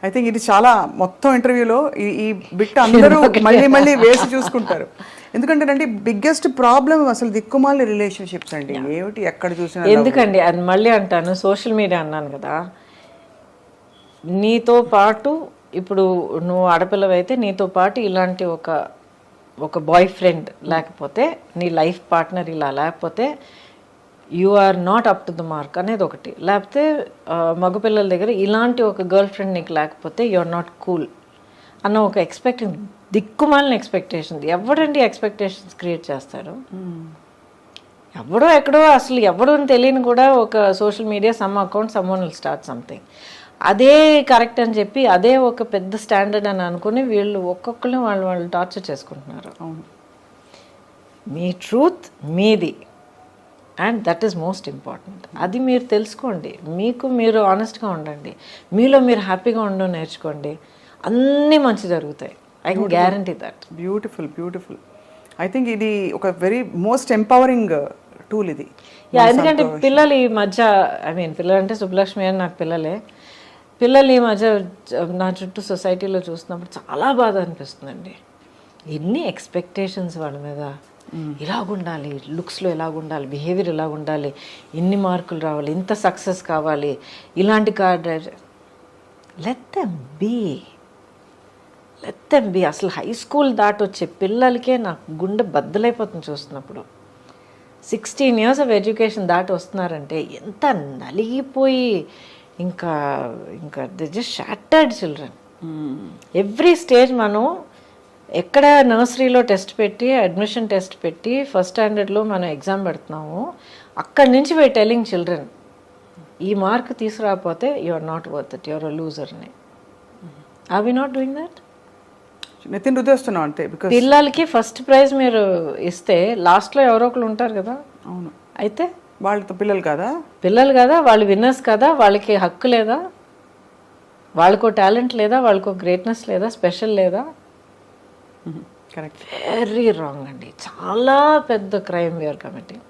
ఐ థింక్ ఇది చాలా మొత్తం ఇంటర్వ్యూలో ఈ బిట్ అందరూ మళ్ళీ మళ్ళీ వేసి చూసుకుంటారు. ఎందుకంటే బిగ్గెస్ట్ ప్రాబ్లం అసలు దిక్కుమాలి రిలేషన్షిప్స్ అండి. ఏమిటి ఎక్కడ చూసినా. ఎందుకండి అది మళ్ళీ అంటాను, సోషల్ మీడియా అన్నాను కదా, నీతో పాటు ఇప్పుడు నువ్వు ఆడపిల్లవైతే నీతో పాటు ఇలాంటి ఒక బాయ్ ఫ్రెండ్ లేకపోతే నీ లైఫ్ పార్ట్నర్ ఇలా లేకపోతే you are not up to the mark అనేది ఒకటి. లేకపోతే మగపిల్లల దగ్గర ఇలాంటి ఒక గర్ల్ ఫ్రెండ్ నీకు లేకపోతే యు ఆర్ నాట్ కూల్ అన్న ఒక దిక్కుమాలిన ఎక్స్పెక్టేషన్. ఎవడండి ఎక్స్పెక్టేషన్స్ క్రియేట్ చేస్తాడు? ఎవడో ఎక్కడో అసలు ఎవడో అని తెలియని కూడా ఒక social media some account someone will start something, అదే కరెక్ట్ అని చెప్పి అదే ఒక పెద్ద స్టాండర్డ్ అని అనుకుని వీళ్ళు ఒక్కొక్కరిని వాళ్ళు టార్చర్ చేసుకుంటున్నారు. మీ ట్రూత్ మీది, and that is most important. అది మీరు తెలుసుకోండి, మీకు మీరు ఆనెస్ట్గా ఉండండి, మీలో మీరు హ్యాపీగా ఉండడం నేర్చుకోండి, అన్నీ మంచి జరుగుతాయి. I can guarantee that. Beautiful beautiful. I think ఇది ఒక వెరీ మోస్ట్ ఎంపవరింగ్ టూల్ ఇది. ఎందుకంటే పిల్లలు ఈ మధ్య పిల్లలు అంటే సుబ్బలక్ష్మి అని నాకు పిల్లలు ఈ మధ్య నా చుట్టూ సొసైటీలో చూస్తున్నప్పుడు చాలా బాధ అనిపిస్తుందండి. ఎన్ని ఎక్స్పెక్టేషన్స్ వాళ్ళ మీద, ఇలాగుండాలి, లుక్స్లో ఎలాగుండాలి, బిహేవియర్ ఎలాగుండాలి, ఇన్ని మార్కులు రావాలి, ఇంత సక్సెస్ కావాలి, ఇలాంటి car drive. Let them be. అసలు హై స్కూల్ దాటొచ్చే పిల్లలకే నాకు గుండె బద్దలైపోతుంది చూస్తున్నప్పుడు. 16 years ఆఫ్ ఎడ్యుకేషన్ దాటి వస్తున్నారంటే ఎంత నలిగిపోయి ఇంకా the just shattered children. Every stage మనం ఎక్కడ నర్సరీలో టెస్ట్ పెట్టి అడ్మిషన్ టెస్ట్ పెట్టి ఫస్ట్ స్టాండర్డ్లో మనం ఎగ్జామ్ పెడుతున్నాము, అక్కడి నుంచి వై టెలింగ్ చిల్డ్రన్ ఈ మార్క్ తీసుకురాకపోతే you are not worth it, you are a loser అని. Are we not doing that? నితిన్ రుద్దేస్తున్నాం అంతే. బికాజ్ పిల్లలకి ఫస్ట్ ప్రైజ్ మీరు ఇస్తే లాస్ట్లో ఎవరో ఒకరు ఉంటారు కదా. అవును, అయితే వాళ్ళతో పిల్లలు కదా, వాళ్ళు విన్నర్స్ కదా, వాళ్ళకి హక్కు లేదా, వాళ్ళకో టాలెంట్ లేదా, వాళ్ళకో గ్రేట్నెస్ లేదా, స్పెషల్ లేదా? కరెక్ట్. వెరీ రాంగ్ అండి, చాలా పెద్ద క్రైమ్ వీఆర్ కమిటింగ్.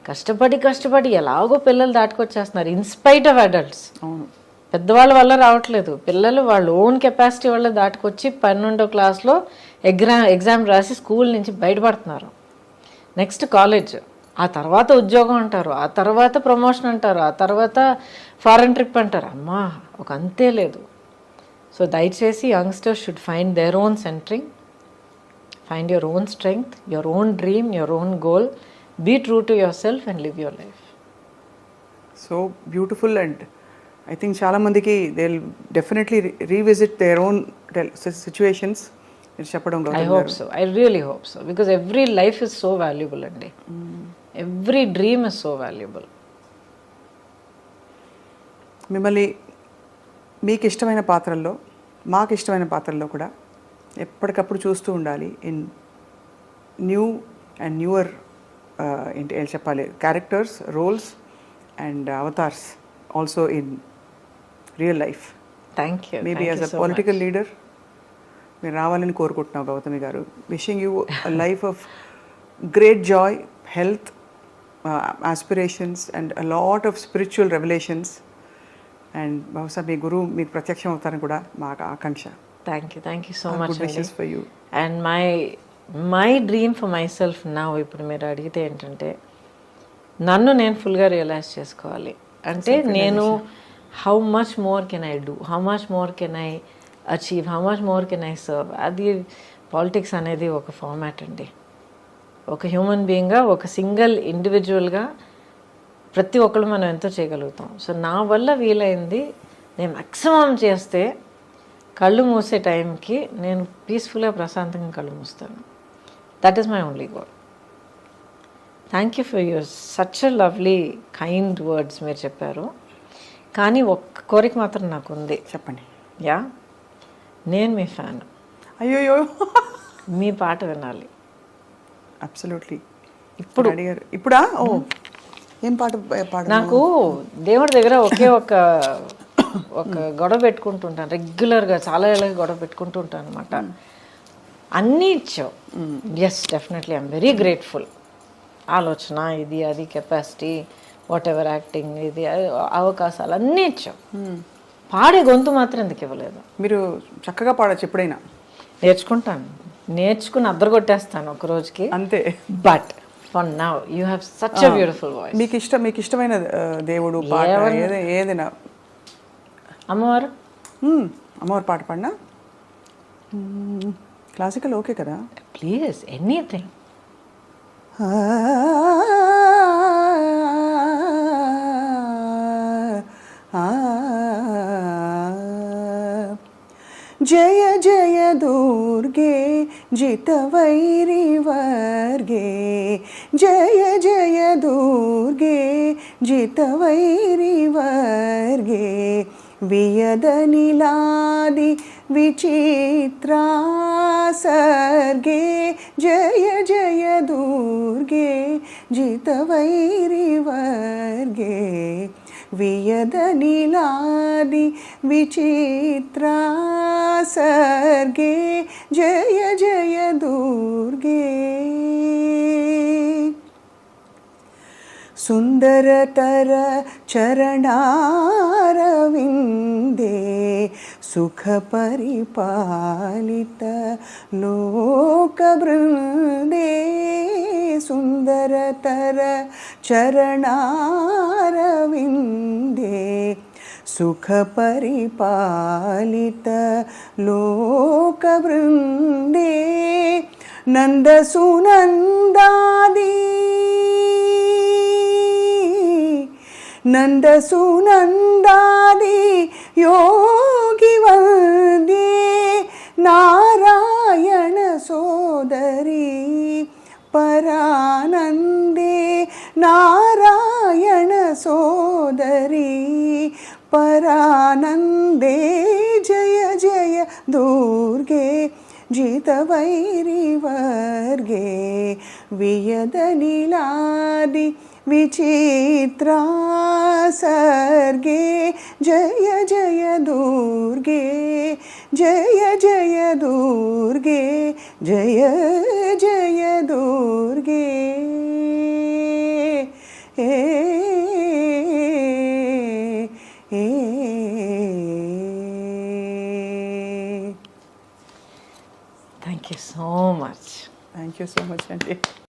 కష్టపడి ఎలాగో పిల్లలు దాటుకొచ్చేస్తున్నారు ఇన్స్పైట్ ఆఫ్ అడల్ట్స్. అవును, పెద్దవాళ్ళ వల్ల రావట్లేదు, పిల్లలు వాళ్ళ ఓన్ కెపాసిటీ వల్ల దాటుకొచ్చి 12వ క్లాస్లో ఎగ్జామ్ రాసి స్కూల్ నుంచి బయటపడుతున్నారు. నెక్స్ట్ కాలేజ్, ఆ తర్వాత ఉద్యోగం అంటారు, ఆ తర్వాత ప్రమోషన్ అంటారు, ఆ తర్వాత ఫారెన్ ట్రిప్ అంటారు. అమ్మా ఒక అంతే లేదు. సో దయచేసి youngsters should find their own centering, find your own strength, your own dream, your own goal, be true to your self and live your life. So beautiful. And I think చాలామందికి they will definitely revisit their own situations మీరు చెప్పడం. I hope so, I really hope so, because every life is so valuable అండి, every dream is so valuable. మిమ్మల్ని మీకు ఇష్టమైన పాత్రల్లో, మాకు ఇష్టమైన పాత్రల్లో కూడా ఎప్పటికప్పుడు చూస్తూ ఉండాలి ఇన్ న్యూ అండ్ న్యూవర్ ఏంటి చెప్పాలి characters, roles and avatars also in real life. Thank you. Maybe as a political leader మీరు రావాలని కోరుకుంటున్నావు Gautami garu. Wishing you a life of great joy, health, aspirations and a lot of spiritual revelations. And బహుశా మీ గురువు మీకు ప్రత్యక్షం అవుతారని కూడా మా ఆకాంక్ష. Thank you so much for you. And my dream for my self now, ఇప్పుడు మీరు అడిగితే ఏంటంటే నన్ను నేను ఫుల్గా రియలైజ్ చేసుకోవాలి. అంటే నేను how much more can I do, how much more can I achieve, how much more can I serve. అది పాలిటిక్స్ అనేది ఒక ఫార్మాట్ అండి. ఒక హ్యూమన్ బీయింగ్గా, ఒక సింగిల్ ఇండివిజువల్గా ప్రతి ఒక్కరు మనం ఎంతో చేయగలుగుతాం. సో నా వల్ల వీలైంది నేను మ్యాక్సిమం చేస్తే కళ్ళు మూసే టైంకి నేను పీస్ఫుల్గా ప్రశాంతంగా కళ్ళు మూస్తాను. That is my only goal. Thank you for your such a lovely kind words మీరు చెప్పారు. కానీ ఒక్క కోరిక మాత్రం నాకు ఉంది. చెప్పండి. యా, నేను మీ ఫ్యాన్, అయ్యోయ్యో. మీ పాట వినాలి. అబ్సల్యూట్లీ. ఇప్పుడు అడిగారు ఇప్పుడా? ఓ, ఏం పాట పాడ? నాకు దేవుడి దగ్గర ఒకే ఒక గొడవ పెట్టుకుంటుంటాను రెగ్యులర్గా, చాలా ఏళ్ళకి గొడవ పెట్టుకుంటూ ఉంటాను అనమాట. అన్నీ ఇచ్చావు. Yes, definitely I'm very grateful. ఆలోచన, ఇది అది, కెపాసిటీ, వాట్ ఎవర్, యాక్టింగ్, ఇది అవకాశాలు అన్నీ ఇచ్చావు. పాడే గొంతు మాత్రం ఎందుకు ఇవ్వలేదు? మీరు చక్కగా పాడచ్చు ఎప్పుడైనా. నేర్చుకుంటాను, నేర్చుకుని అద్దరు కొట్టేస్తాను ఒక రోజుకి అంతే. But for now you have such a beautiful voice. మీకు ఇష్టమైన దేవుడు పాట ఏదైనా? అమ్మవారు. అమ్మవారి పాట పాడినా? క్లాసికల్ ఓకే కదా? Please, anything. జయ జయ దుర్గే జితవైరివర్గే, జయ జయ దుర్గే జితవైరివర్గే, వియదనిలాది విచిత్రా సర్గే, జయ జయ దుర్గే జితవైరివర్గే, వియదనిలాది విచిత్రా సర్గే, జయ జయ దుర్గే. సుందరతర చరణారవిందే, సుఖ పరిపాలిత లోకబృందే, సుందరతర చరణారవిందే, సుఖ పరిపాలిత లోకబృందే, నందసునందాది నందసునందాది యోగి వందే, నారాయణ సోదరి పరానందే, నారాయణ సోదరి పరానందే, జయ జయ దుర్గే జితవైరివర్గే, వియదనిలాది విచిత్రా సర్గే, జయ జయ దుర్గే, జయ జయ దుర్గే, జయ జయ దుర్గే. Thank you so much. Thank you so much అండి.